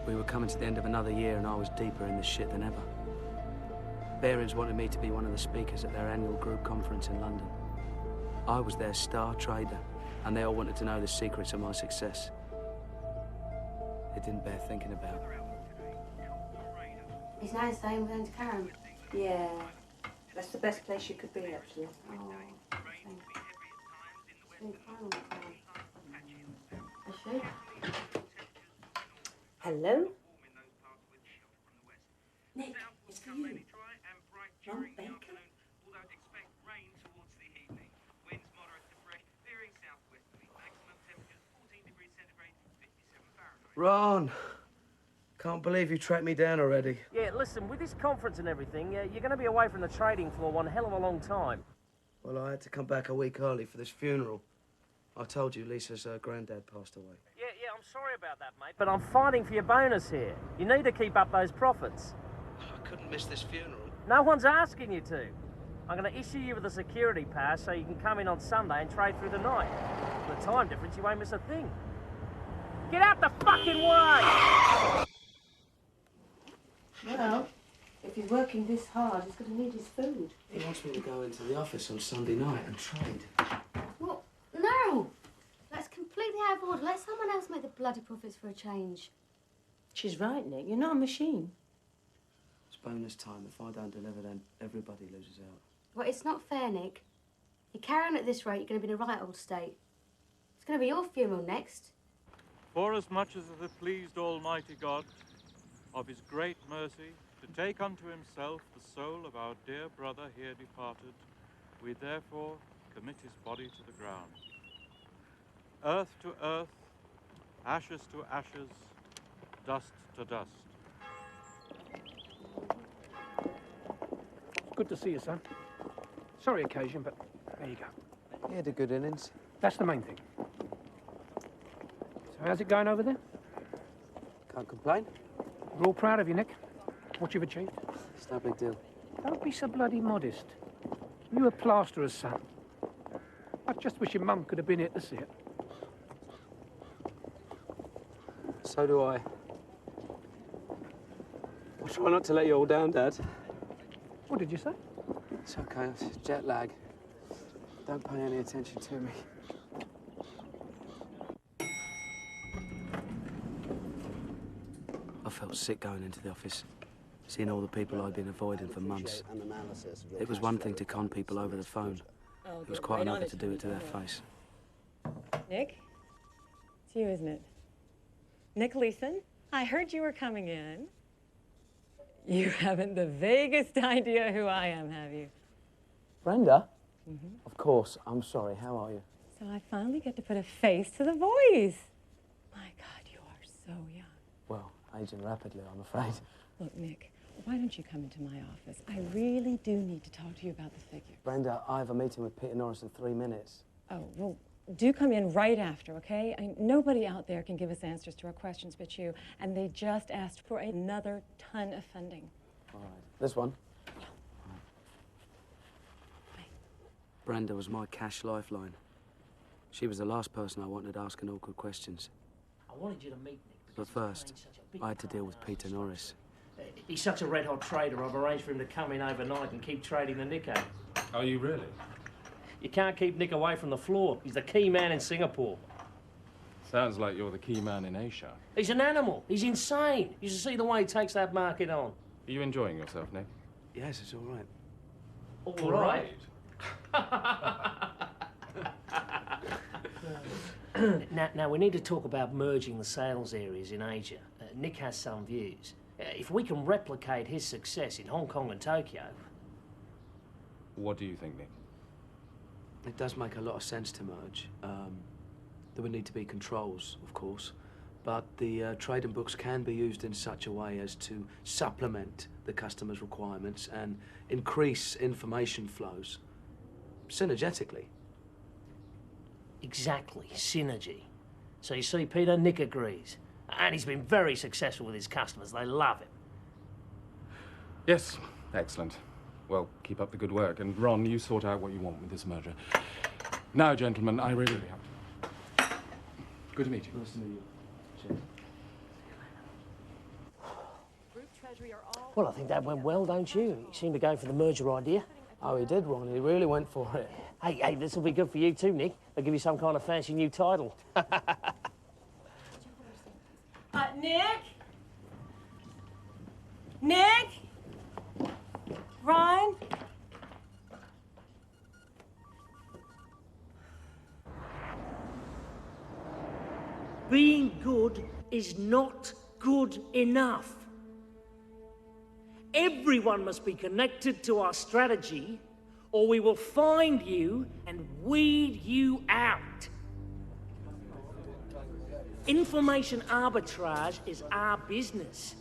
We were coming to the end of another year and I was deeper in the shit than ever. Barings wanted me to be one of the speakers at their annual group conference in London. I was their star trader and they all wanted to know the secrets of my success. It didn't bear thinking about. It's nice staying with Aunt Karen. Yeah. That's the best place you could be, actually. Oh, Hello? Nick, it's for you. Ron Baker? Ron! Can't believe you tracked me down already. Yeah, listen, with this conference and everything, you're going to be away from the trading floor one hell of a long time. Well, I had to come back a week early for this funeral. I told you Lisa's granddad passed away. Yeah, I'm sorry about that, mate, but I'm fighting for your bonus here. You need to keep up those profits. I couldn't miss this funeral. No one's asking you to. I'm going to issue you with a security pass so you can come in on Sunday and trade through the night. With the time difference, you won't miss a thing. Get out the fucking way! Well, if he's working this hard, he's going to need his food. He wants me to go into the office on Sunday night and trade. What? No! That's completely out of order. Let someone else make the bloody profits for a change. She's right, Nick. You're not a machine. It's bonus time. If I don't deliver, then everybody loses out. Well, it's not fair, Nick. You carry on at this rate, you're going to be in a right old state. It's going to be your funeral next. Forasmuch as it hath pleased Almighty God, of his great mercy, to take unto himself the soul of our dear brother here departed, we therefore commit his body to the ground. Earth to earth, ashes to ashes, dust to dust. Good to see you, son. Sorry occasion, but there you go. He had a good innings. That's the main thing. So how's it going over there? Can't complain. We're all proud of you, Nick. What you've achieved. It's no big deal. Don't be so bloody modest. You a plasterer's son. I just wish your mum could have been here to see it. So do I. I'll try not to let you all down, Dad. What did you say? It's okay. It's jet lag. Don't pay any attention to me. I felt sick going into the office, seeing all the people I'd been avoiding for months. It was one thing to con people over the phone. It was quite another to do it to their face. Nick? It's you, isn't it? Nick Leeson, I heard you were coming in. You haven't the vaguest idea who I am, have you? Brenda? Of course. I'm sorry. How are you? So I finally get to put a face to the voice. My God, you are so young. Well, aging rapidly, I'm afraid. Look, Nick, why don't you come into my office? I really do need to talk to you about the figure. Brenda, I have a meeting with Peter Norris in 3 minutes. Oh, well, do come in right after, okay? Nobody out there can give us answers to our questions but you, and they just asked for another ton of funding. All right. This one? Brenda was my cash lifeline. She was the last person I wanted asking awkward questions. I wanted you to meet Nick. But first, I had to deal with Peter Norris. He's such a red-hot trader, I've arranged for him to come in overnight and keep trading the Nico. Are you really? You can't keep Nick away from the floor. He's the key man in Singapore. Sounds like you're the key man in Asia. He's an animal. He's insane. You should see the way he takes that market on. Are you enjoying yourself, Nick? Yes, it's all right. All right. Now, we need to talk about merging the sales areas in Asia. Nick has some views. If we can replicate his success in Hong Kong and Tokyo... What do you think, Nick? It does make a lot of sense to merge. There would need to be controls, of course, but the trading books can be used in such a way as to supplement the customer's requirements and increase information flows synergetically. Exactly, synergy. So you see, Peter, Nick agrees. And he's been very successful with his customers. They love him. Yes, excellent. Well, keep up the good work. And Ron, you sort out what you want with this merger. Now, gentlemen, I really have to. Good to meet you. Nice to meet you. Well, I think that went well, don't you? You seem to go for the merger idea. Oh, he did, Ron. He really went for it. Hey, this will be good for you too, Nick. They'll give you some kind of fancy new title. Nick? Nick? Ron? being good is not good enough. Everyone must be connected to our strategy, or we will find you and weed you out. Information arbitrage is our business.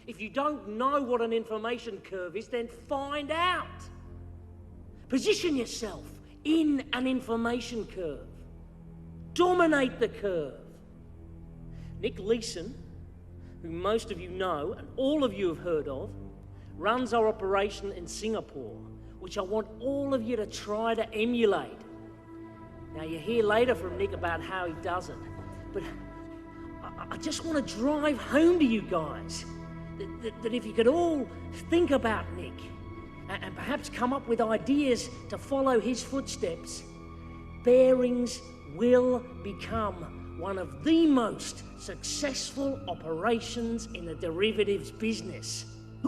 If you don't know what an information curve is, then find out. Position yourself in an information curve. Dominate the curve. Nick Leeson, who most of you know and all of you have heard of, runs our operation in Singapore, which I want all of you to try to emulate. Now, you'll hear later from Nick about how he does it, but I just want to drive home to you guys that if you could all think about Nick and perhaps come up with ideas to follow his footsteps, Bearings will become one of the most successful operations in the derivatives business. Oh,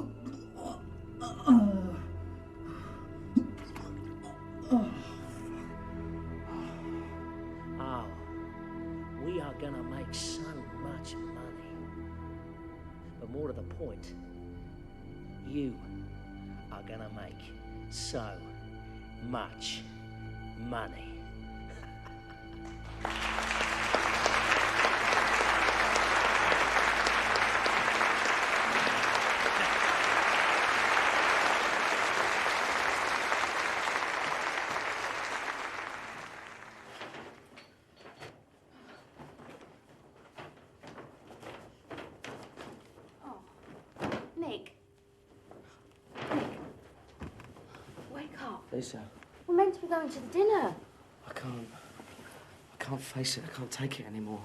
we are gonna make so much money. But more to the point, you are gonna make so much money. Nick. Wake up. Lisa, We're meant to be going to the dinner. I can't face it. I can't take it anymore.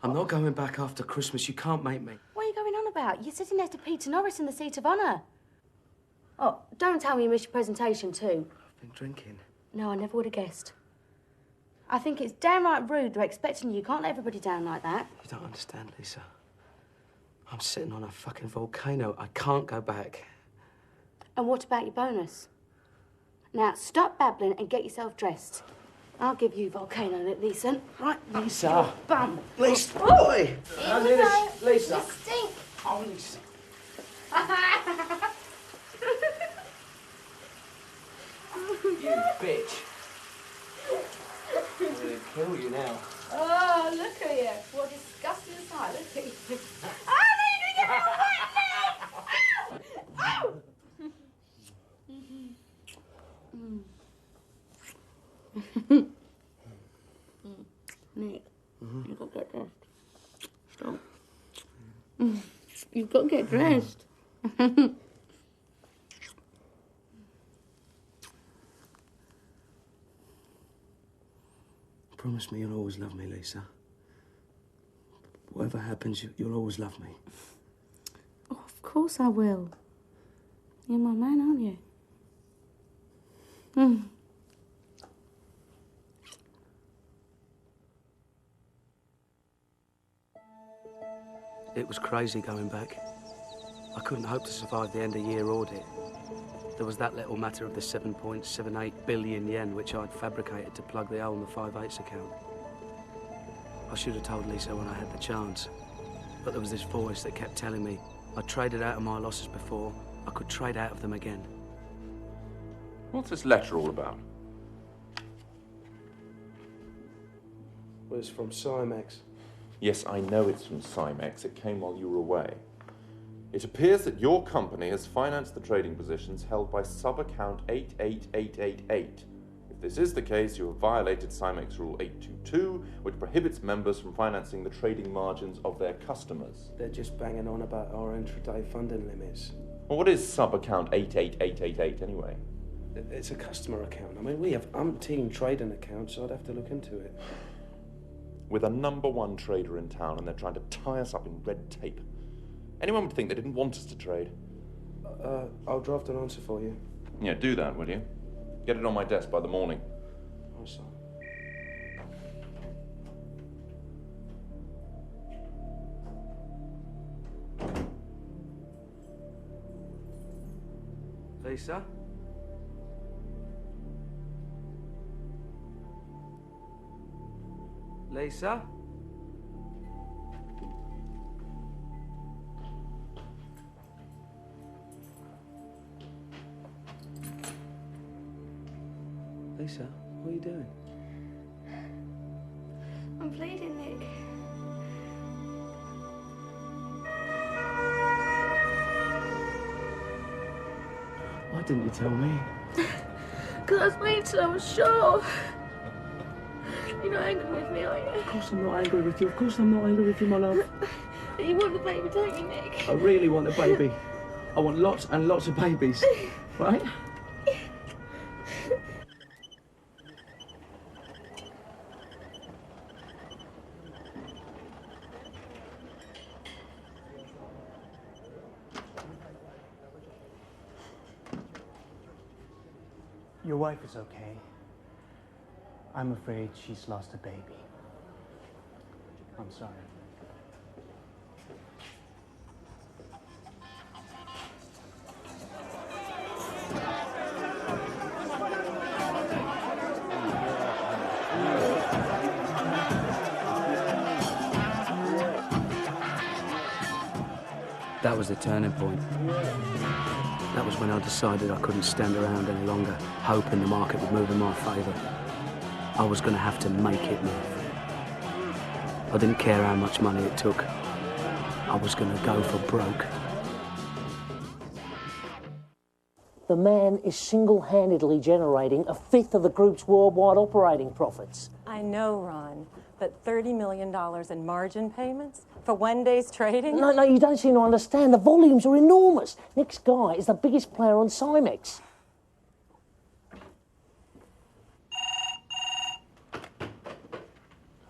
I'm not going back after Christmas. You can't make me. What are you going on about? You're sitting next to Peter Norris in the seat of honour. Oh, don't tell me you missed your presentation too. I've been drinking. No, I never would have guessed. I think it's downright rude they're expecting you. You can't let everybody down like that. You don't understand, Lisa. I'm sitting on a fucking volcano. I can't go back. And what about your bonus? Now, stop babbling and get yourself dressed. I'll give you volcano, Lisa. Right, Lisa. Bum. Lisa. Oh. Boy. Here we go. Lisa. You stink. Oh, Lisa. You bitch. I'm gonna kill you now. Oh, look at you. What a disgusting sight. Look at you. Oh, no, you're going to get me all wet now. Nick, you've got to get dressed. Stop. You've got to get dressed. Promise me you'll always love me, Lisa. Whatever happens, you'll always love me. Oh, of course I will. You're my man, aren't you? It was crazy going back. I couldn't hope to survive the end-of-year audit. There was that little matter of the 7.78 billion yen which I'd fabricated to plug the hole in the 5/8 account. I should have told Lisa when I had the chance, but there was this voice that kept telling me I'd traded out of my losses before, I could trade out of them again. What's this letter all about? Well, it's from Cymex. Yes, I know it's from Cymex. It came while you were away. It appears that your company has financed the trading positions held by sub-account 88888. If this is the case, you have violated Cymex Rule 822, which prohibits members from financing the trading margins of their customers. They're just banging on about our intraday funding limits. Well, what is sub-account 88888 anyway? It's a customer account. I mean, we have umpteen trading accounts, so I'd have to look into it. With a #1 trader in town, and they're trying to tie us up in red tape. Anyone would think they didn't want us to trade. I'll draft an answer for you. Yeah, do that, will you? Get it on my desk by the morning. Oh, sorry. Lisa? Lisa? Lisa, what are you doing? I'm bleeding, Nick. Why didn't you tell me? Because I was waiting till I was sure. You're not angry with me, are you? Of course I'm not angry with you. Of course I'm not angry with you, my love. You want the baby, don't you, Nick? I really want a baby. I want lots and lots of babies. Right? Your wife is okay. I'm afraid she's lost a baby. I'm sorry. That was the turning point. That was when I decided I couldn't stand around any longer, hoping the market would move in my favour. I was going to have to make it move. I didn't care how much money it took. I was going to go for broke. The man is single-handedly generating a fifth of the group's worldwide operating profits. I know, Ron, but $30 million in margin payments for one day's trading? No, you don't seem to understand. The volumes are enormous. Nick's guy is the biggest player on Cymex.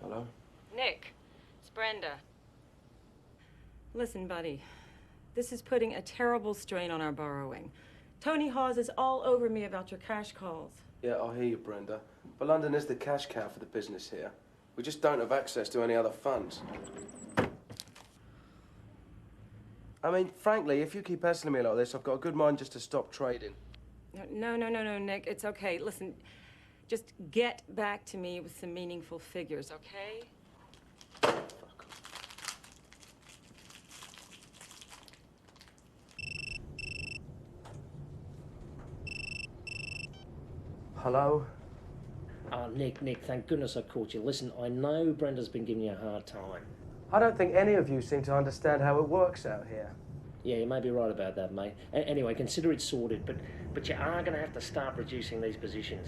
Hello? Nick, it's Brenda. Listen, buddy, this is putting a terrible strain on our borrowing. Tony Hawes is all over me about your cash calls. Yeah, I hear you, Brenda. But London is the cash cow for the business here. We just don't have access to any other funds. I mean, frankly, if you keep hassling me like this, I've got a good mind just to stop trading. No, Nick, it's okay. Listen, just get back to me with some meaningful figures, okay? Hello? Oh, Nick, thank goodness I caught you. Listen, I know Brenda's been giving you a hard time. I don't think any of you seem to understand how it works out here. Yeah, you may be right about that, mate. Anyway, consider it sorted, but you are going to have to start reducing these positions.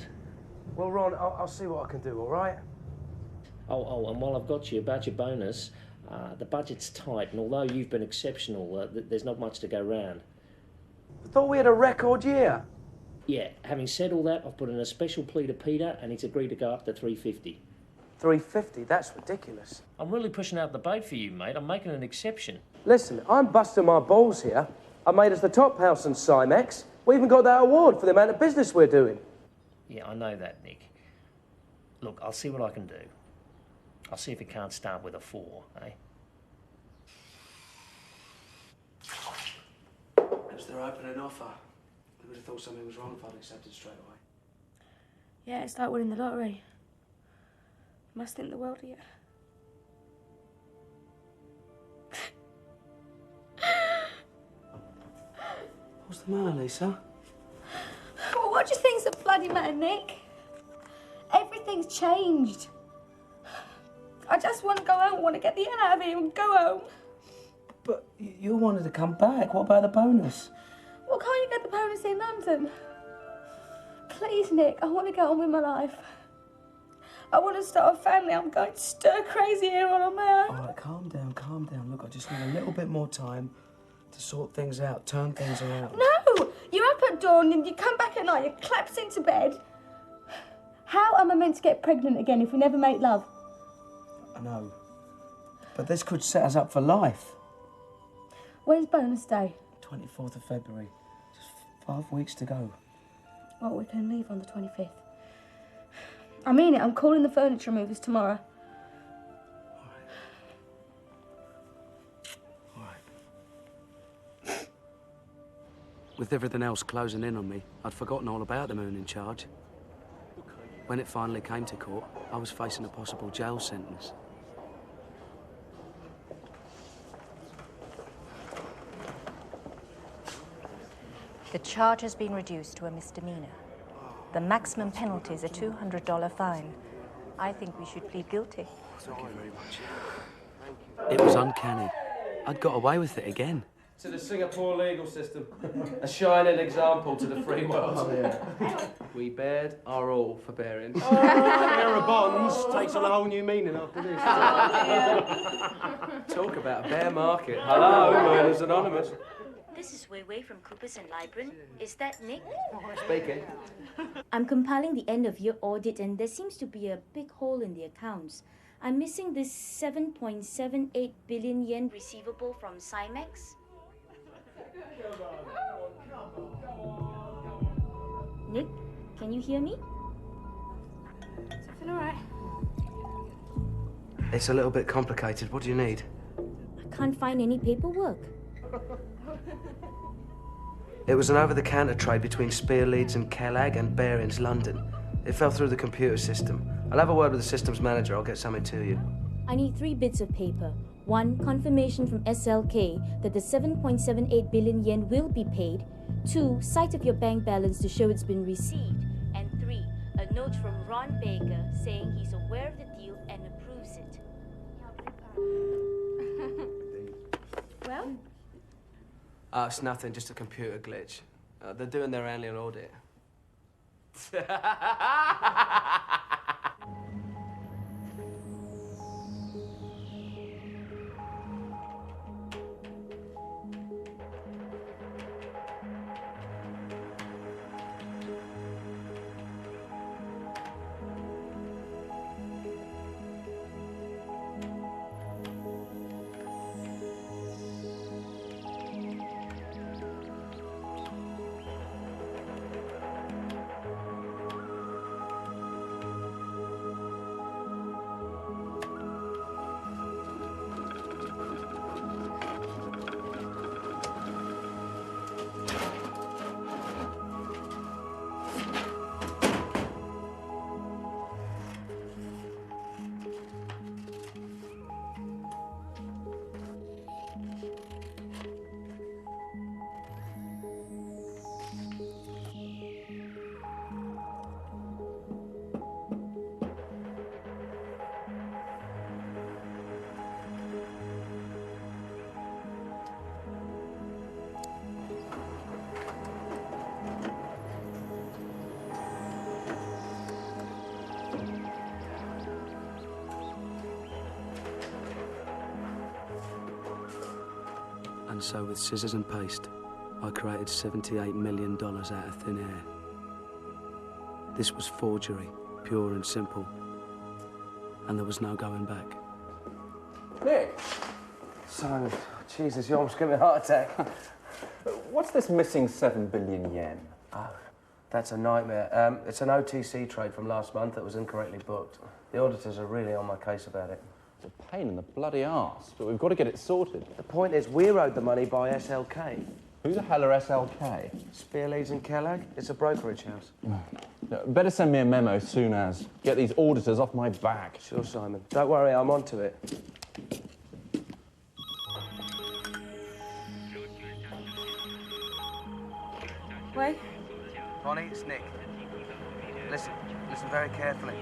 Well, Ron, I'll see what I can do, all right? Oh, and while I've got you, about your bonus, the budget's tight, and although you've been exceptional, there's not much to go round. I thought we had a record year. Yeah, having said all that, I've put in a special plea to Peter, and he's agreed to go up to 350. 350? That's ridiculous. I'm really pushing out the boat for you, mate. I'm making an exception. Listen, I'm busting my balls here. I made us the top house in Cymex. We even got that award for the amount of business we're doing. Yeah, I know that, Nick. Look, I'll see what I can do. I'll see if it can't start with a 4, eh? As they're opening offer, I would have thought something was wrong if I'd accepted straight away. Yeah, it's like winning the lottery. Must think the world of you. What's the matter, Lisa? Well, what do you think's the bloody matter, Nick? Everything's changed. I just want to go home, want to get the hell out of here and go home. But you wanted to come back. What about the bonus? Well, can't you get the bonus in London? Please, Nick, I want to get on with my life. I want to start a family. I'm going stir crazy here all on my own. All right, calm down, calm down. Look, I just need a little bit more time to sort things out, turn things around. No! You're up at dawn and you come back at night, you collapse into bed. How am I meant to get pregnant again if we never make love? I know. But this could set us up for life. When's bonus day? 24th of February. Just 5 weeks to go. Well, we can leave on the 25th. I mean it, I'm calling the furniture movers tomorrow. With everything else closing in on me, I'd forgotten all about the moon in charge. When it finally came to court, I was facing a possible jail sentence. The charge has been reduced to a misdemeanor. The maximum penalty is a $200 fine. I think we should plead guilty. Thank you very much. It was uncanny. I'd got away with it again. To the Singapore legal system. A shining example to the free world. Oh, yeah. We bared our all for bearings. Oh, bearer bonds takes on a whole new meaning after this. Talk about a bear market. Hello, Lawyers Anonymous. This is Wei Wei from Coopers and Libran. Is that Nick? Speaking. I'm compiling the end-of-year audit and there seems to be a big hole in the accounts. I'm missing this 7.78 billion yen receivable from Cymex. Nick, can you hear me? Is everything all right? It's a little bit complicated. What do you need? I can't find any paperwork. It was an over-the-counter trade between Spear Leeds and Kellag and Barings London. It fell through the computer system. I'll have a word with the systems manager. I'll get something to you. I need 3 bits of paper. 1, confirmation from SLK that the 7.78 billion yen will be paid. 2, sight of your bank balance to show it's been received. And 3, a note from Ron Baker saying he's aware of the deal and approves it. Well? It's nothing, just a computer glitch. They're doing their annual audit. And so with scissors and paste, I created $78 million out of thin air. This was forgery, pure and simple. And there was no going back. Nick! Simon, Jesus, you almost gave me a heart attack. What's this missing 7 billion yen? Oh, that's a nightmare. It's an OTC trade from last month that was incorrectly booked. The auditors are really on my case about it. It's a pain in the bloody arse, but we've got to get it sorted. The point is, we're owed the money by SLK. Who the hell are SLK? Spear Leeds and Kellag. It's a brokerage house. Better send me a memo soon as. Get these auditors off my back. Sure, Simon. Don't worry, I'm onto it. Wait. Bonnie, it's Nick. Listen very carefully.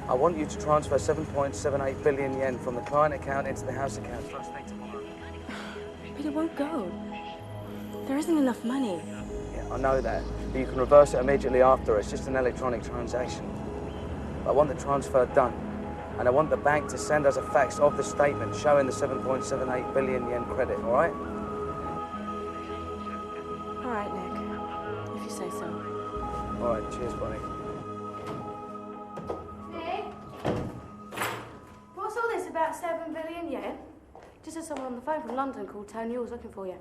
I want you to transfer 7.78 billion yen from the client account into the house account first thing tomorrow. But it won't go. There isn't enough money. Yeah, I know that, but you can reverse it immediately after. It's just an electronic transaction. I want the transfer done, and I want the bank to send us a fax of the statement showing the 7.78 billion yen credit, all right? All right, Nick. If you say so. All right, cheers, Bonnie. Nick? What's all this about 7 billion yen? Just had someone on the phone from London called Tony was looking for you.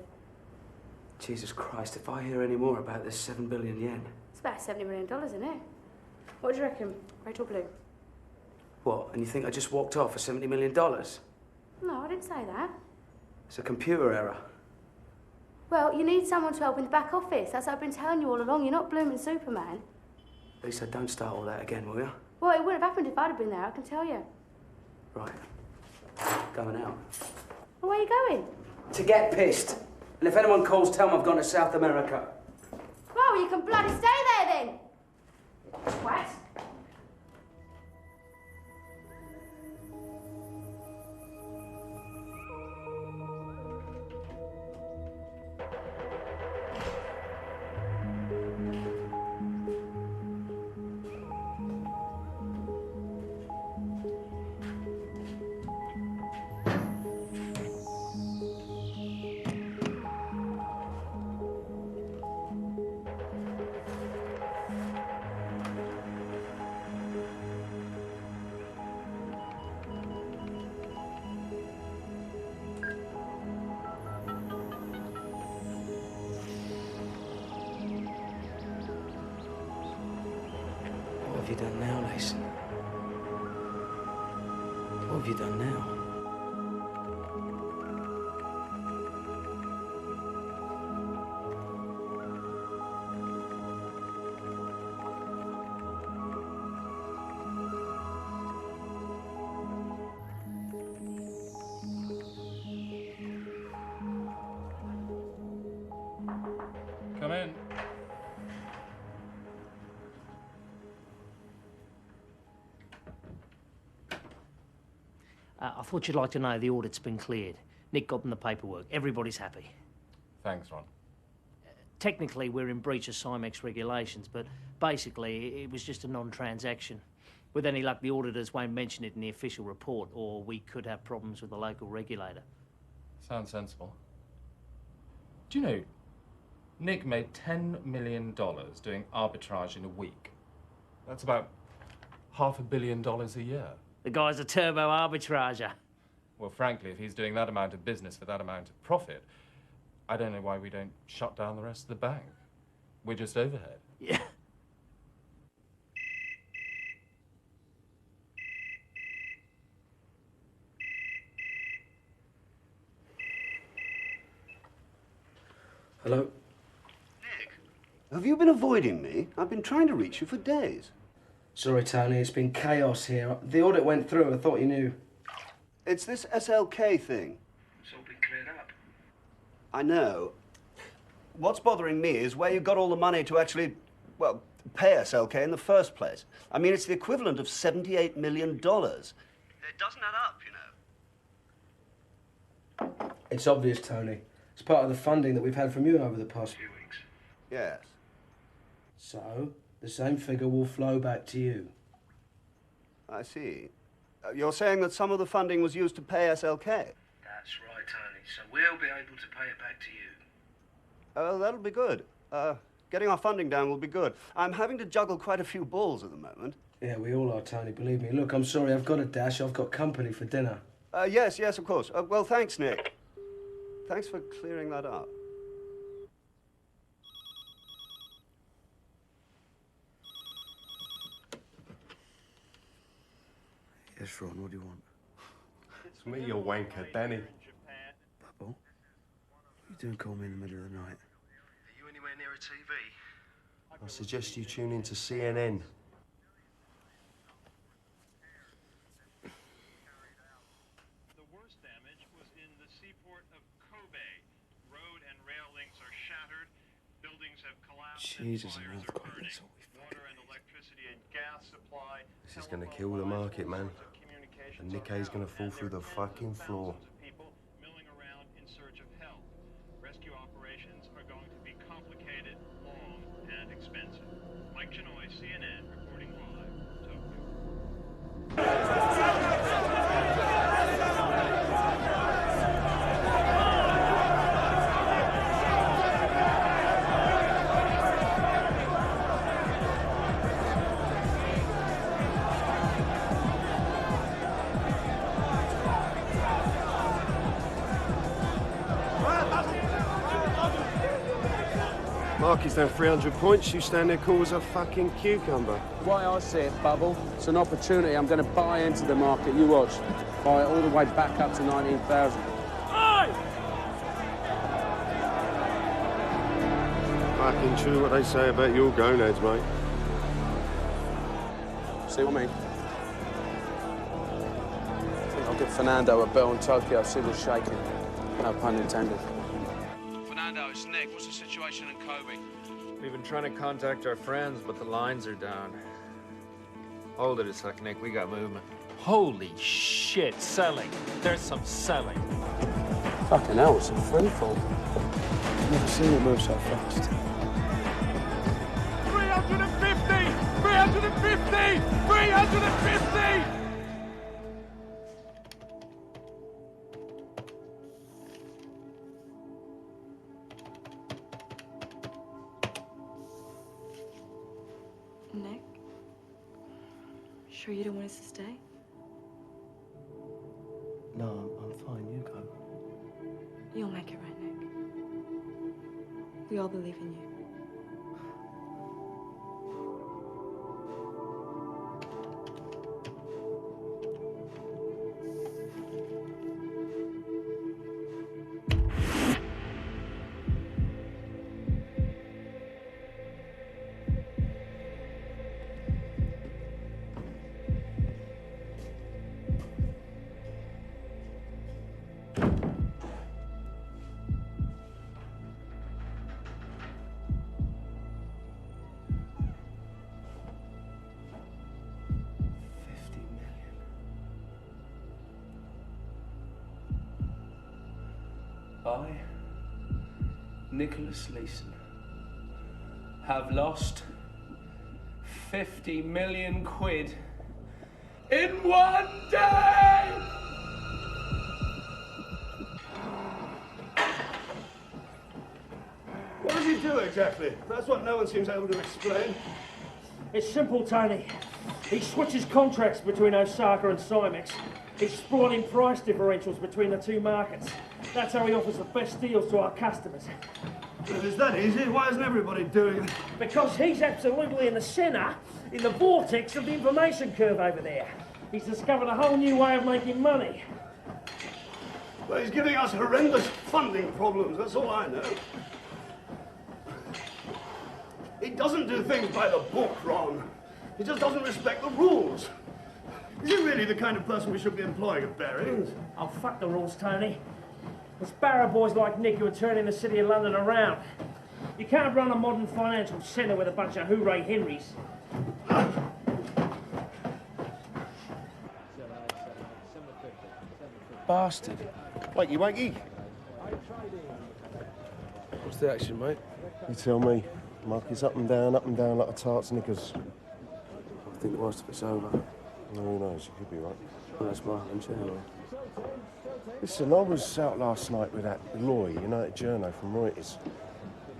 Jesus Christ, if I hear any more about this 7 billion yen... It's about $70 million, isn't it? What do you reckon? Red or blue? What, and you think I just walked off for $70 million? No, I didn't say that. It's a computer error. Well, you need someone to help in the back office. That's what I've been telling you all along. You're not blooming Superman. Lisa, don't start all that again, will you? Well, it wouldn't have happened if I'd have been there, I can tell you. Right. Going out. Well, where are you going? To get pissed. And if anyone calls, tell them I've gone to South America. Well, you can bloody stay there then. you done now, Lacey? What have you done now? Come in. I thought you'd like to know the audit's been cleared. Nick got them the paperwork. Everybody's happy. Thanks, Ron. Technically, we're in breach of Cymex regulations, but basically, it was just a non-transaction. With any luck, the auditors won't mention it in the official report, or we could have problems with the local regulator. Sounds sensible. Do you know, Nick made $10 million doing arbitrage in a week. That's about $500 million a year. The guy's a turbo arbitrager. Well, frankly, if he's doing that amount of business for that amount of profit, I don't know why we don't shut down the rest of the bank. We're just overhead. Yeah. Hello? Have you been avoiding me? I've been trying to reach you for days. Sorry, Tony, it's been chaos here. The audit went through, I thought you knew. It's this SLK thing. It's all been cleared up. I know. What's bothering me is where you got all the money to actually, well, pay SLK in the first place. I mean, it's the equivalent of $78 million. It doesn't add up, you know. It's obvious, Tony. It's part of the funding that we've had from you over the past few weeks. Yes. So, the same figure will flow back to you. I see. You're saying that some of the funding was used to pay SLK? That's right, Tony. So we'll be able to pay it back to you. Oh, that'll be good. Getting our funding down will be good. I'm having to juggle quite a few balls at the moment. Yeah, we all are, Tony, believe me. Look, I'm sorry, I've got a dash. I've got company for dinner. Yes, of course. Well, thanks, Nick. Thanks for clearing that up. Yes, Ron, what do you want? It's me, you wanker, Danny. Bubble? What are you doing calling me in the middle of the night? Are you anywhere near a TV? I suggest you tune in to CNN. The worst damage was in the seaport of Kobe. Road and rail links are shattered. Buildings have collapsed. Jesus, an earthquake, that's all we Water and electricity and gas supply. This is gonna kill the market, man. And Nikkei's gonna fall through the fucking floor. People milling around in search of help. Rescue operations are going to be complicated, long, and expensive. Mike Chinoy, CNN, reporting live, Tokyo. Market's down 300 points, you stand there cool as a fucking cucumber. The way I see it, Bubble, it's an opportunity. I'm going to buy into the market. You watch. Buy it all the way back up to 19,000. Fucking true what they say about your gonads, mate. See what I mean? I think I'll give Fernando a bell in Tokyo, see what's shaking. No pun intended. Fernando, it's Nick. What's the situation in Kobe? We've been trying to contact our friends, but the lines are down. Hold it a sec, Nick. We got movement. Holy shit, selling. There's some selling. Fucking hell, it's a free fall. I've never seen it move so fast. 350! 350! 350! Nick? Sure you don't want us to stay? No, I'm fine. You go. You'll make it right, Nick. We all believe in you. I, Nicholas Leeson, have lost 50 million quid in one day! What does he do exactly? That's what no one seems able to explain. It's simple, Tony. He switches contracts between Osaka and Cymex. He's exploiting price differentials between the two markets. That's how he offers the best deals to our customers. If it's that easy, why isn't everybody doing it? Because he's absolutely in the centre, in the vortex of the information curve over there. He's discovered a whole new way of making money. Well, he's giving us horrendous funding problems, that's all I know. He doesn't do things by the book, Ron. He just doesn't respect the rules. Is he really the kind of person we should be employing at Barings? Oh, fuck the rules, Tony. It's barrow boys like Nick who are turning the city of London around. You can't run a modern financial centre with a bunch of hooray Henrys. Bastard. Wakey, wakey. What's the action, mate? You tell me. Mark is up and down like a tart's knickers. I think the worst of it's over. No, who knows? You could be right. Well, that's my hunch, anyway. Listen, I was out last night with that Loy, United Journo from Reuters.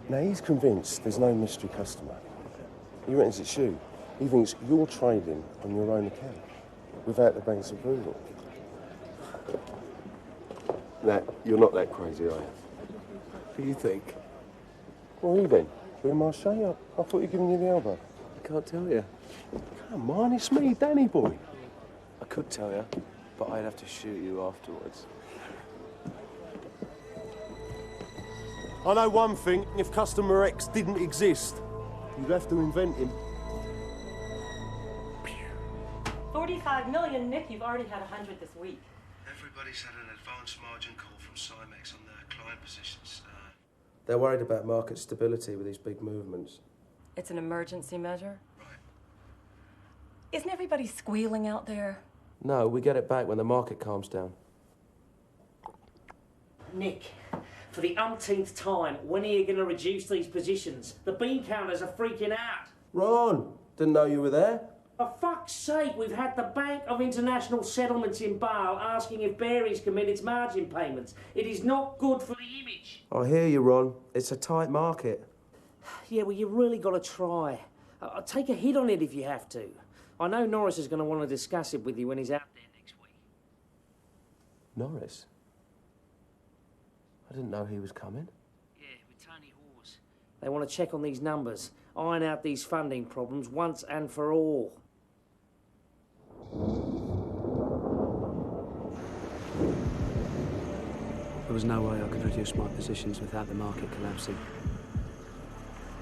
Now, he's convinced there's no mystery customer. He reckons it's you. He thinks you're trading on your own account, without the bank's approval. Now, you're not that crazy, are you? What do you think? Well, who then? Louis Marchais? I thought you were giving you the elbow. I can't tell you. Come on, it's me, Danny boy. I could tell you, but I'd have to shoot you afterwards. I know one thing, if Customer X didn't exist, you'd have to invent him. 45 million, Nick. You've already had 100 this week. Everybody's had an advance margin call from Cymex on their client positions. They're worried about market stability with these big movements. It's an emergency measure? Right. Isn't everybody squealing out there? No, we get it back when the market calms down. Nick, for the umpteenth time, when are you going to reduce these positions? The bean counters are freaking out. Ron, didn't know you were there. For fuck's sake, we've had the Bank of International Settlements in Basel asking if Barings can meet its margin payments. It is not good for the image. I hear you, Ron. It's a tight market. Yeah, well, you really got to try. I'll take a hit on it if you have to. I know Norris is going to want to discuss it with you when he's out there next week. Norris? I didn't know he was coming. Yeah, with Tony Hawes. They want to check on these numbers, iron out these funding problems once and for all. There was no way I could reduce my positions without the market collapsing.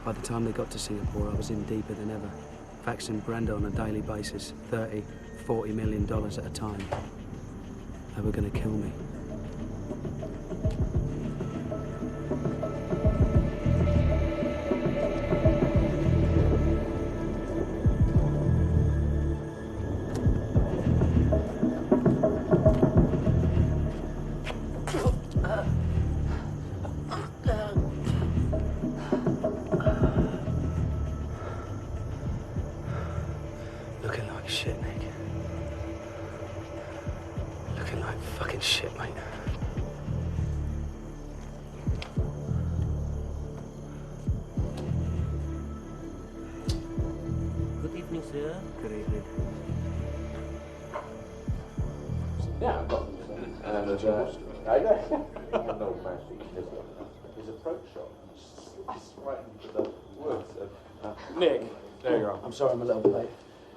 By the time they got to Singapore, I was in deeper than ever, faxing Brenda on a daily basis, $30, $40 million at a time. They were going to kill me. Looking like shit, Nick. Looking like fucking shit, mate. Good evening, sir. Good evening. Yeah, I've got them. And no mercy. His approach shot is right into the words of... Nick, there you are. I'm sorry I'm a little bit late.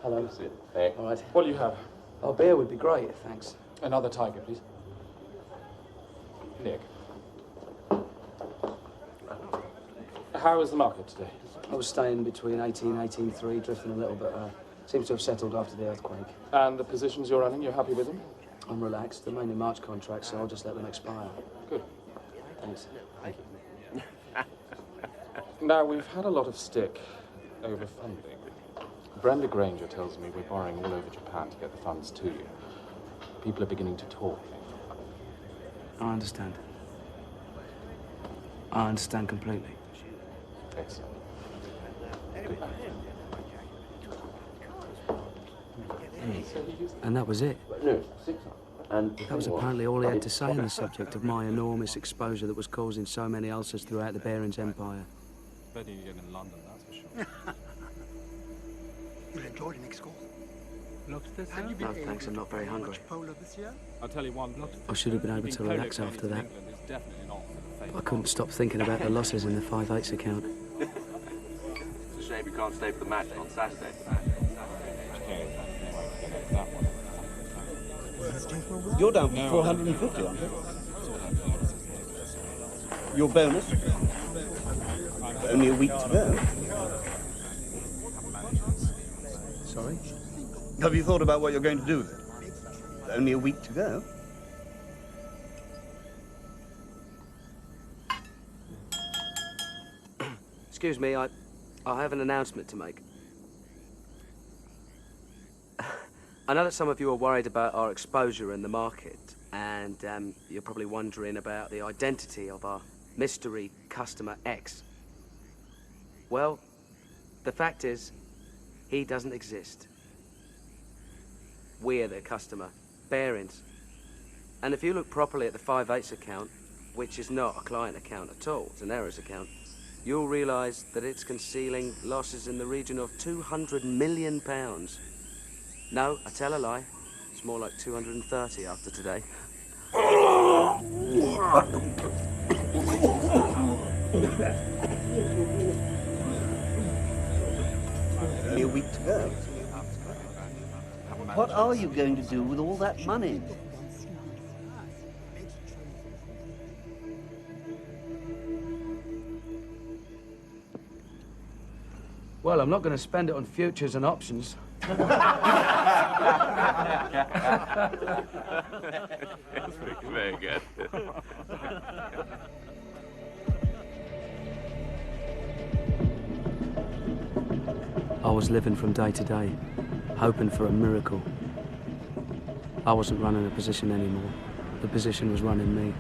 Hello. Hey. All right. What do you have? Oh, beer would be great, thanks. Another tiger, please. Nick. How is the market today? I was staying between 18 and 18.3, drifting a little bit. Seems to have settled after the earthquake. And the positions you're running, you're happy with them? I'm relaxed. They're mainly March contracts, so I'll just let them expire. Good. Thanks. Thank you. Now, we've had a lot of stick over funding. Brenda Granger tells me we're borrowing all over Japan to get the funds to you. People are beginning to talk. I understand. I understand completely. Excellent. And that was it. No, 600. And That was apparently all he had to say on the subject of my enormous exposure that was causing so many ulcers throughout the Barons Empire. Better you get in London, that's for sure. You enjoyed Nick's school? Lobsters? Have you been No, thanks, I'm not very hungry. polo this year? I'll tell you one. I should have been able to relax after that. Definitely not for the I couldn't stop thinking about the losses in the 5/8 account. It's a shame you can't stay for the match on Saturday. You're down for 450, aren't you? Your bonus? Only a week to go. Sorry? Have you thought about what you're going to do with it? Only a week to go. Excuse me, I have an announcement to make. I know that some of you are worried about our exposure in the market, and you're probably wondering about the identity of our mystery customer X. Well, the fact is, he doesn't exist. We're the customer, Barons. And if you look properly at the 5/8 account, which is not a client account at all, it's an errors account, you'll realise that it's concealing losses in the region of £200 million. No, I tell a lie. It's more like 230 after today. Only a week to go. What are you going to do with all that money? Well, I'm not going to spend it on futures and options. That's very good. I was living from day to day, hoping for a miracle. I wasn't running a position anymore. The position was running me.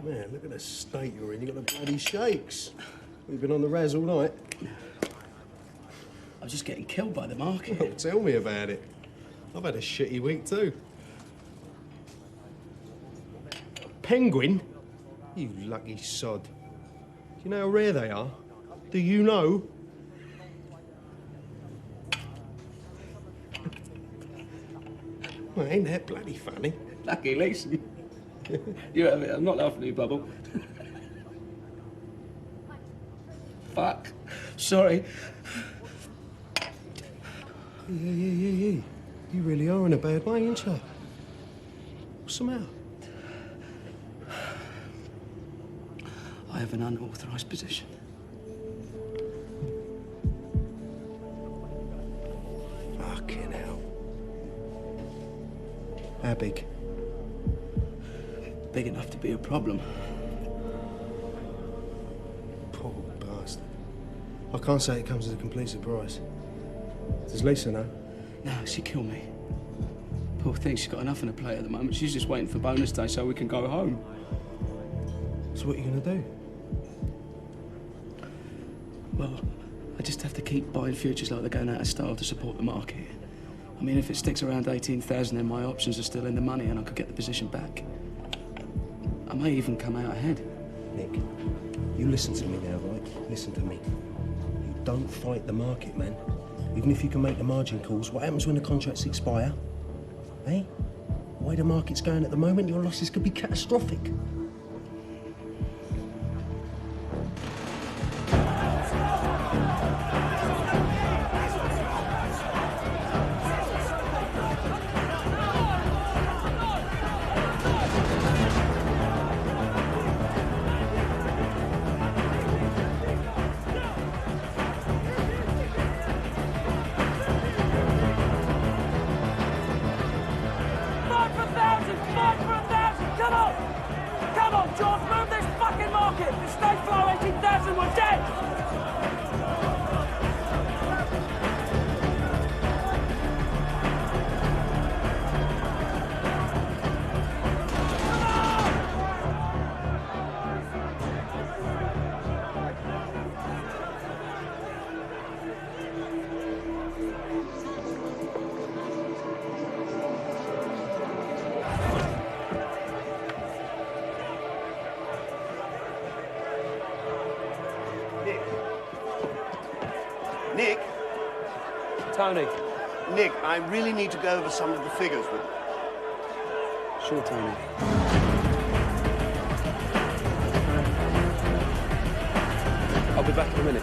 Man, look at the state you're in. You got the bloody shakes. We've been on the razz all night. I was just getting killed by the market. Well, tell me about it. I've had a shitty week too. Penguin? You lucky sod. Do you know how rare they are? Do you know? Well, ain't that bloody funny? Lucky Lacey. You have it. I'm not laughing at you, Bubble. Fuck. Sorry. Yeah. You really are in a bad way, ain't you? What's the matter? I have an unauthorised position. Fucking hell. How big? Big enough to be a problem. Poor bastard. I can't say it comes as a complete surprise. Does Lisa know? No, she'd kill me. Poor thing, she's got enough on her plate at the moment. She's just waiting for bonus day so we can go home. So what are you going to do? Well, I just have to keep buying futures like they're going out of style to support the market. I mean, if it sticks around 18,000, then my options are still in the money and I could get the position back. I may even come out ahead. Nick, you listen to me now, right? Listen to me. You don't fight the market, man. Even if you can make the margin calls, what happens when the contracts expire? Eh? The way the market's going at the moment, your losses could be catastrophic. Come on! Nick? Tony. Nick, I really need to go over some of the figures with you. Sure, Tony. I'll be back in a minute.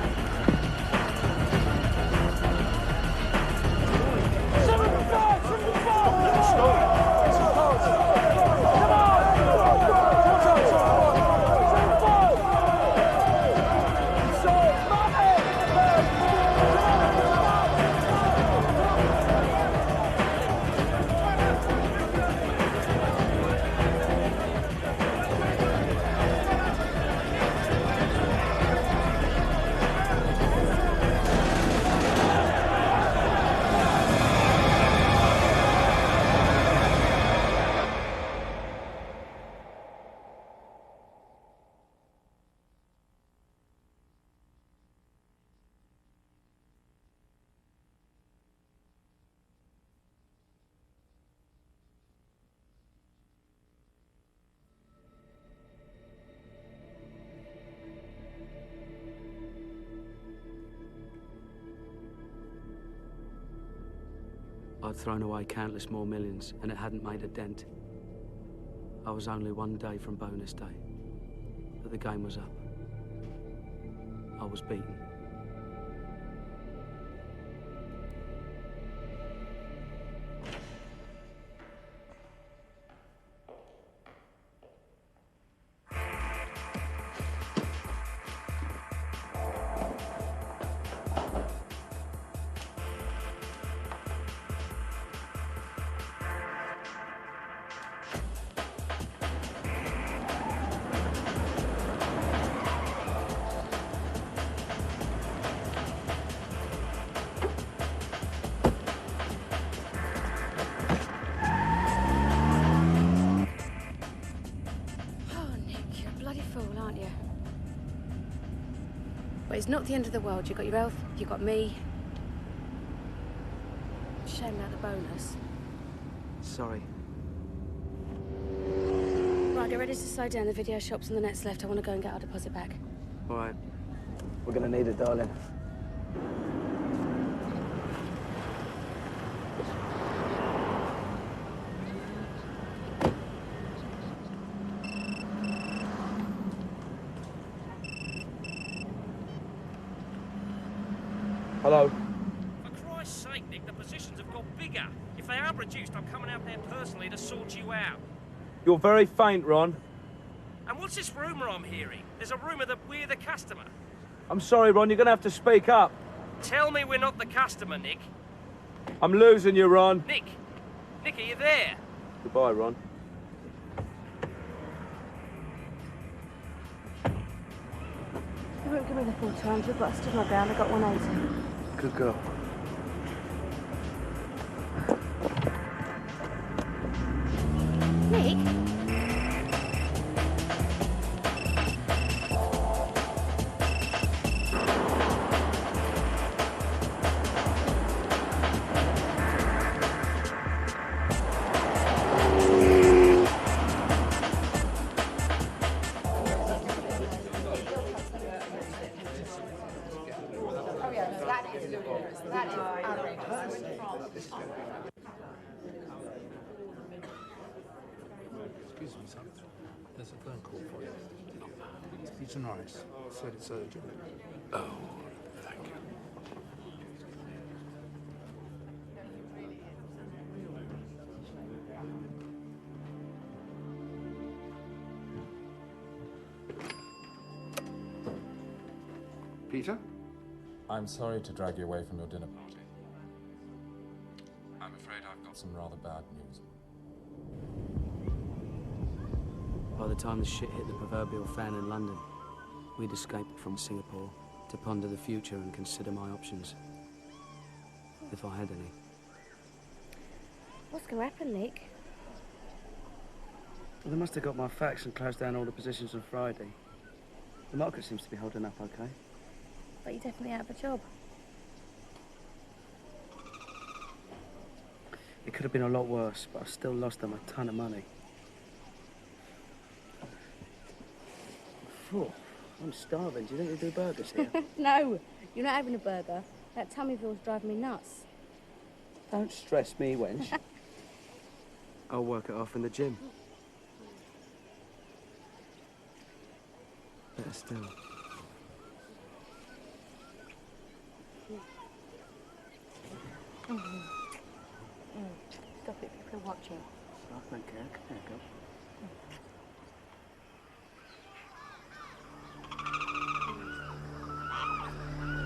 I'd thrown away countless more millions, and it hadn't made a dent. I was only one day from bonus day, but the game was up. I was beaten. But it's not the end of the world. You've got your health, you've got me. Shame about the bonus. Sorry. Right, get ready to slide down the video shops and the net's left. I want to go and get our deposit back. All right. We're gonna need it, darling. Hello. For Christ's sake, Nick, the positions have got bigger. If they are reduced, I'm coming out there personally to sort you out. You're very faint, Ron. And what's this rumour I'm hearing? There's a rumour that we're the customer. I'm sorry, Ron. You're gonna have to speak up. Tell me we're not the customer, Nick. I'm losing you, Ron. Nick! Nick, are you there? Goodbye, Ron. You won't give me the full 200, but I stood my ground. I got 180. Good girl. Nick? Excuse me, son. There's a phone call for you. It's Norris. Said it's urgent. Oh, thank you. Peter? I'm sorry to drag you away from your dinner party. I'm afraid I've got some rather bad news. By the time the shit hit the proverbial fan in London, we'd escaped from Singapore to ponder the future and consider my options. If I had any. What's going to happen, Nick? Well, they must have got my facts and closed down all the positions on Friday. The market seems to be holding up okay. But you're definitely out of a job. It could have been a lot worse, but I've still lost them a ton of money. Phew, I'm starving. Do you think they do burgers here? No, you're not having a burger. That Tummyville's driving me nuts. Don't stress me, wench. I'll work it off in the gym. Better still. Stop it, people are watching. I don't care. Come here, girl.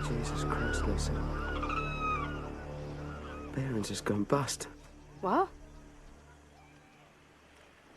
Jesus Christ, Lisa. Behrens has gone bust. What?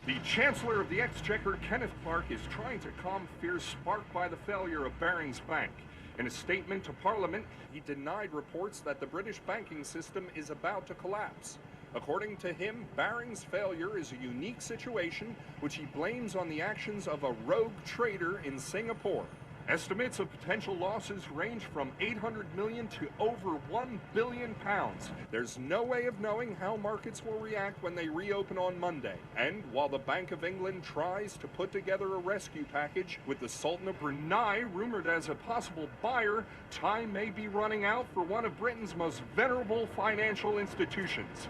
The Chancellor of the Exchequer, Kenneth Clark, is trying to calm fears sparked by the failure of Barings Bank. In a statement to Parliament, he denied reports that the British banking system is about to collapse. According to him, Barings' failure is a unique situation which he blames on the actions of a rogue trader in Singapore. Estimates of potential losses range from 800 million to over 1 billion pounds. There's no way of knowing how markets will react when they reopen on Monday. And while the Bank of England tries to put together a rescue package with the Sultan of Brunei rumored as a possible buyer, time may be running out for one of Britain's most venerable financial institutions.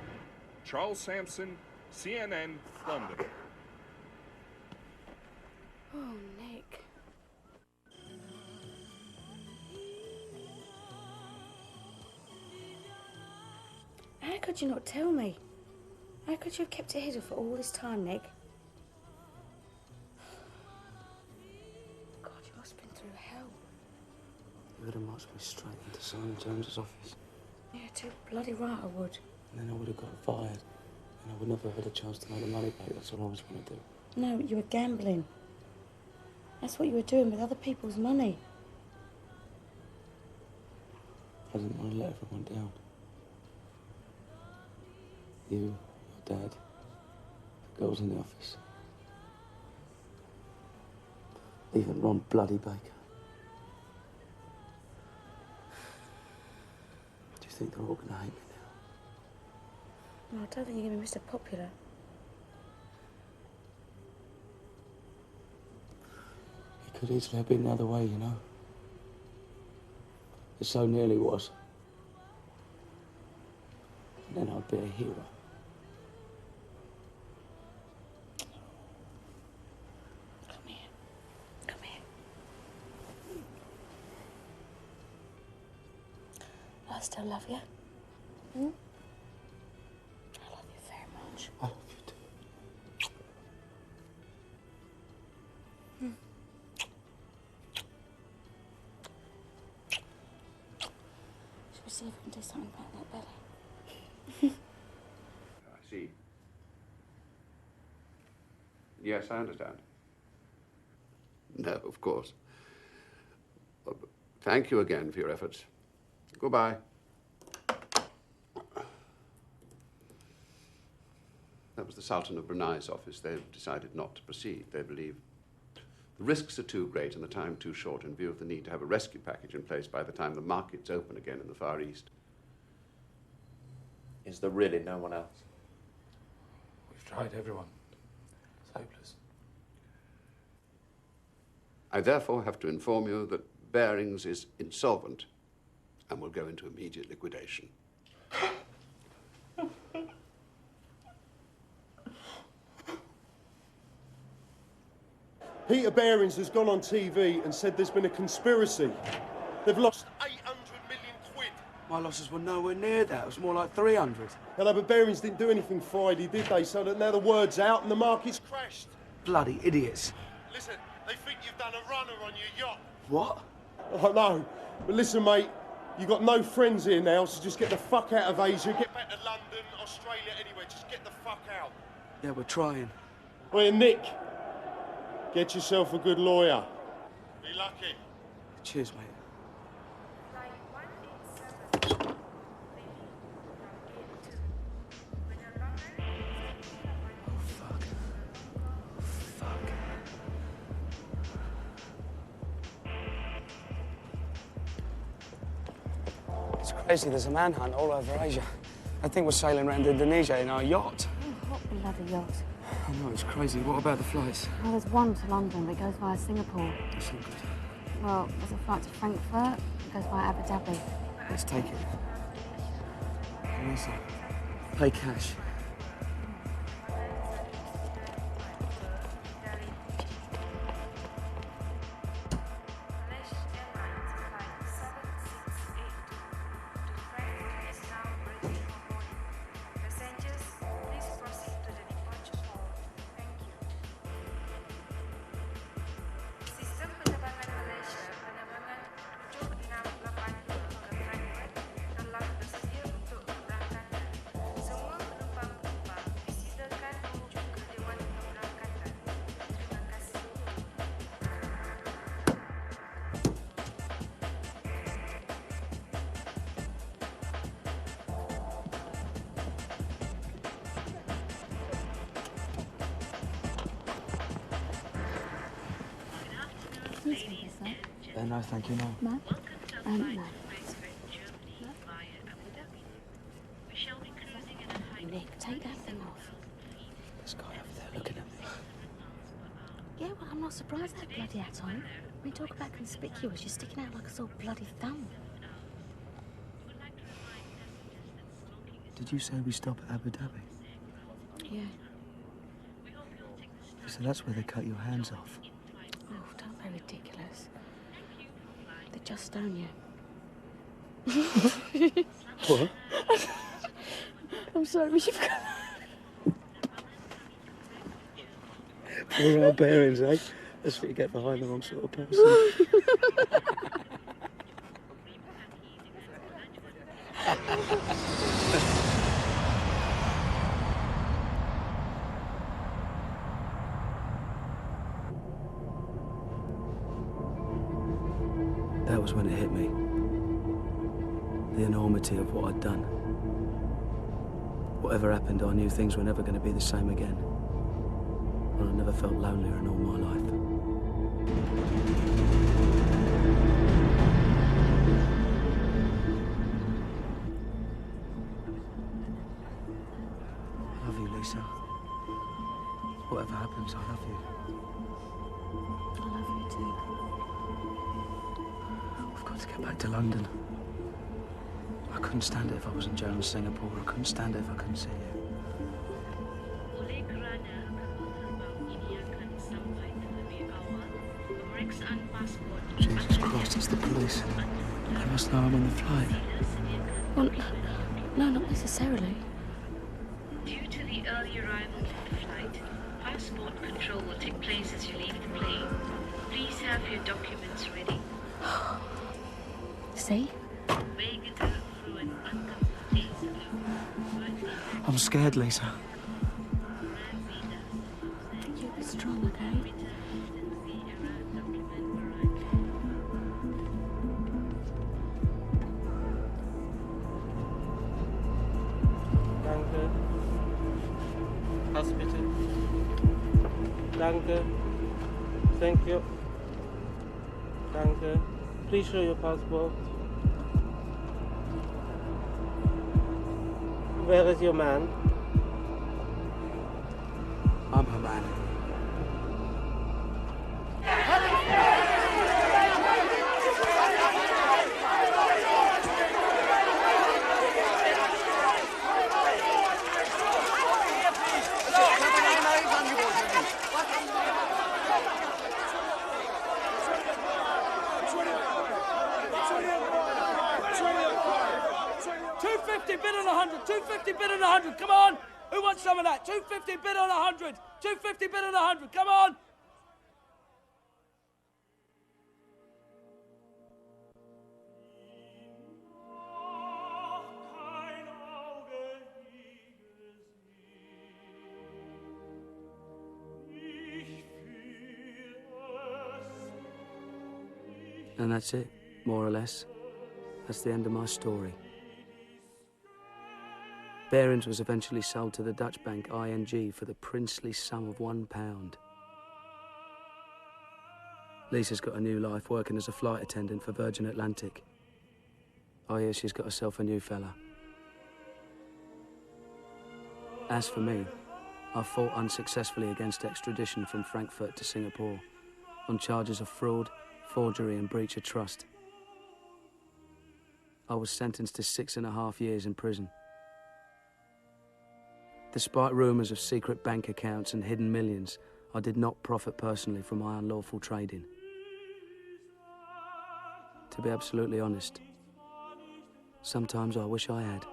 Charles Sampson, CNN, London. Oh, Nick. How could you not tell me? How could you have kept it hidden for all this time, Nick? God, you must have been through hell. You would have marched me straight into Simon Jones's office. Yeah, too bloody right I would. And then I would have got fired. And I would never have had a chance to make the money back. That's all I always want to do. No, you were gambling. That's what you were doing with other people's money. I didn't want to let everyone down. You, your dad, the girls in the office. Even Ron Bloody Baker. Do you think they're all going to hate me now? No, I don't think you're going to be Mr. Popular. It could easily have been the other way, you know. It so nearly was. And then I'd be a hero. I still love you. Hmm? I love you very much. I love you too. Hmm. Should we see if we can do something about that belly? I see. Yes, I understand. No, of course. Thank you again for your efforts. Goodbye. That was the Sultan of Brunei's office. They've decided not to proceed. They believe the risks are too great and the time too short in view of the need to have a rescue package in place by the time the markets open again in the Far East. Is there really no one else? We've tried everyone. It's hopeless. I therefore have to inform you that Barings is insolvent and will go into immediate liquidation. Peter Barings has gone on TV and said there's been a conspiracy. They've lost 800 million quid. My losses were nowhere near that. It was more like 300. Hello, but Barings didn't do anything Friday, did they? So that now the word's out and the market's crashed. Bloody idiots. Listen, they think you've done a runner on your yacht. What? I know. But listen, mate, you've got no friends here now, so just get the fuck out of Asia. Get back to London, Australia, anywhere. Just get the fuck out. Yeah, we're trying. Well, Nick, get yourself a good lawyer. Be lucky. Cheers, mate. It's crazy, there's a manhunt all over Asia. I think we're sailing around Indonesia in our yacht. Oh, hot bloody yacht. I know, it's crazy. What about the flights? Well, there's one to London that goes via Singapore. That's not good. Well, there's a flight to Frankfurt that goes via Abu Dhabi. Let's take it. Lisa, pay cash. No, thank you, no. No? No. Nick, take that thing off. This guy over there looking at me. Yeah, well, I'm not surprised that bloody hat on. When you talk about conspicuous, you're sticking out like a sore bloody thumb. Did you say we stop at Abu Dhabi? Yeah. So that's where they cut your hands off. Oh, don't be ridiculous. They just stone you. What? I'm sorry, you've got... Poor old bearings, eh? That's what you get behind the wrong sort of person. That was when it hit me. The enormity of what I'd done. Whatever happened, I knew things were never going to be the same again. And I never felt lonelier in all my life. I love you, Lisa. Whatever happens, I love you. I love you too. We've got to get back to London. I couldn't stand it if I was in jail in Singapore. I couldn't stand it if I couldn't see you. Jesus Christ, it's the police. They must know I'm on the flight. Well, no, not necessarily. Due to the early arrival of the flight, passport control will take place as you leave the plane. Please have your documents ready. See? I'm scared, Lisa. You be strong, okay? Danke. Pass bitte. Danke. Thank you. Danke. Please show your passport. Where is your man? I'm her man. $250 bid on 100. $250 bid on 100. Come on. Who wants some of that? $250 bid on 100. $250 bid on 100. Come on. And that's it, more or less. That's the end of my story. Behrens was eventually sold to the Dutch bank ING for the princely sum of £1. Lisa's got a new life working as a flight attendant for Virgin Atlantic. I hear she's got herself a new fella. As for me, I fought unsuccessfully against extradition from Frankfurt to Singapore on charges of fraud, forgery and breach of trust. I was sentenced to 6.5 years in prison. Despite rumours of secret bank accounts and hidden millions, I did not profit personally from my unlawful trading. To be absolutely honest, sometimes I wish I had.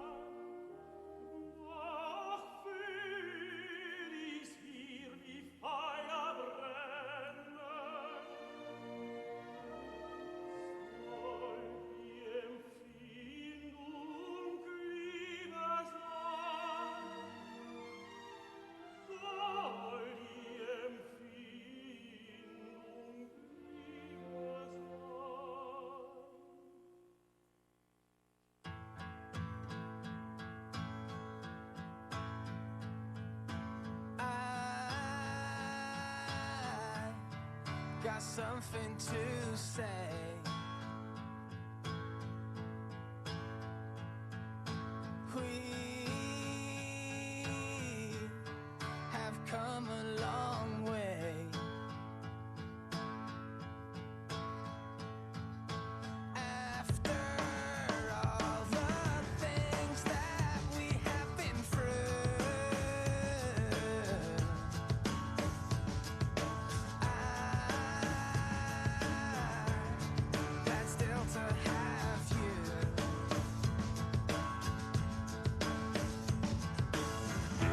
Got something to say. We have come a long way. After all the things that we have been through, glad still to have you. I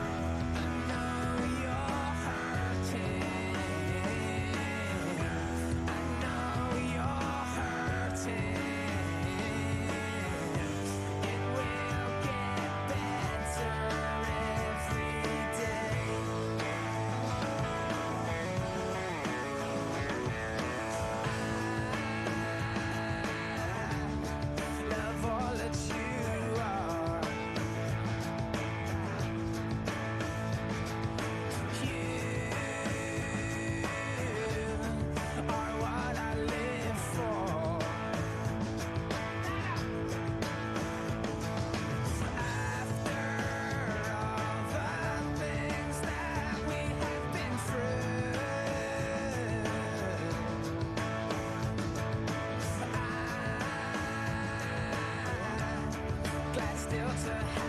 know you're hurting. I know you're hurting. It will get better every day. Love all that you are. You are what I live for. After all the things that we have been through, glad still to have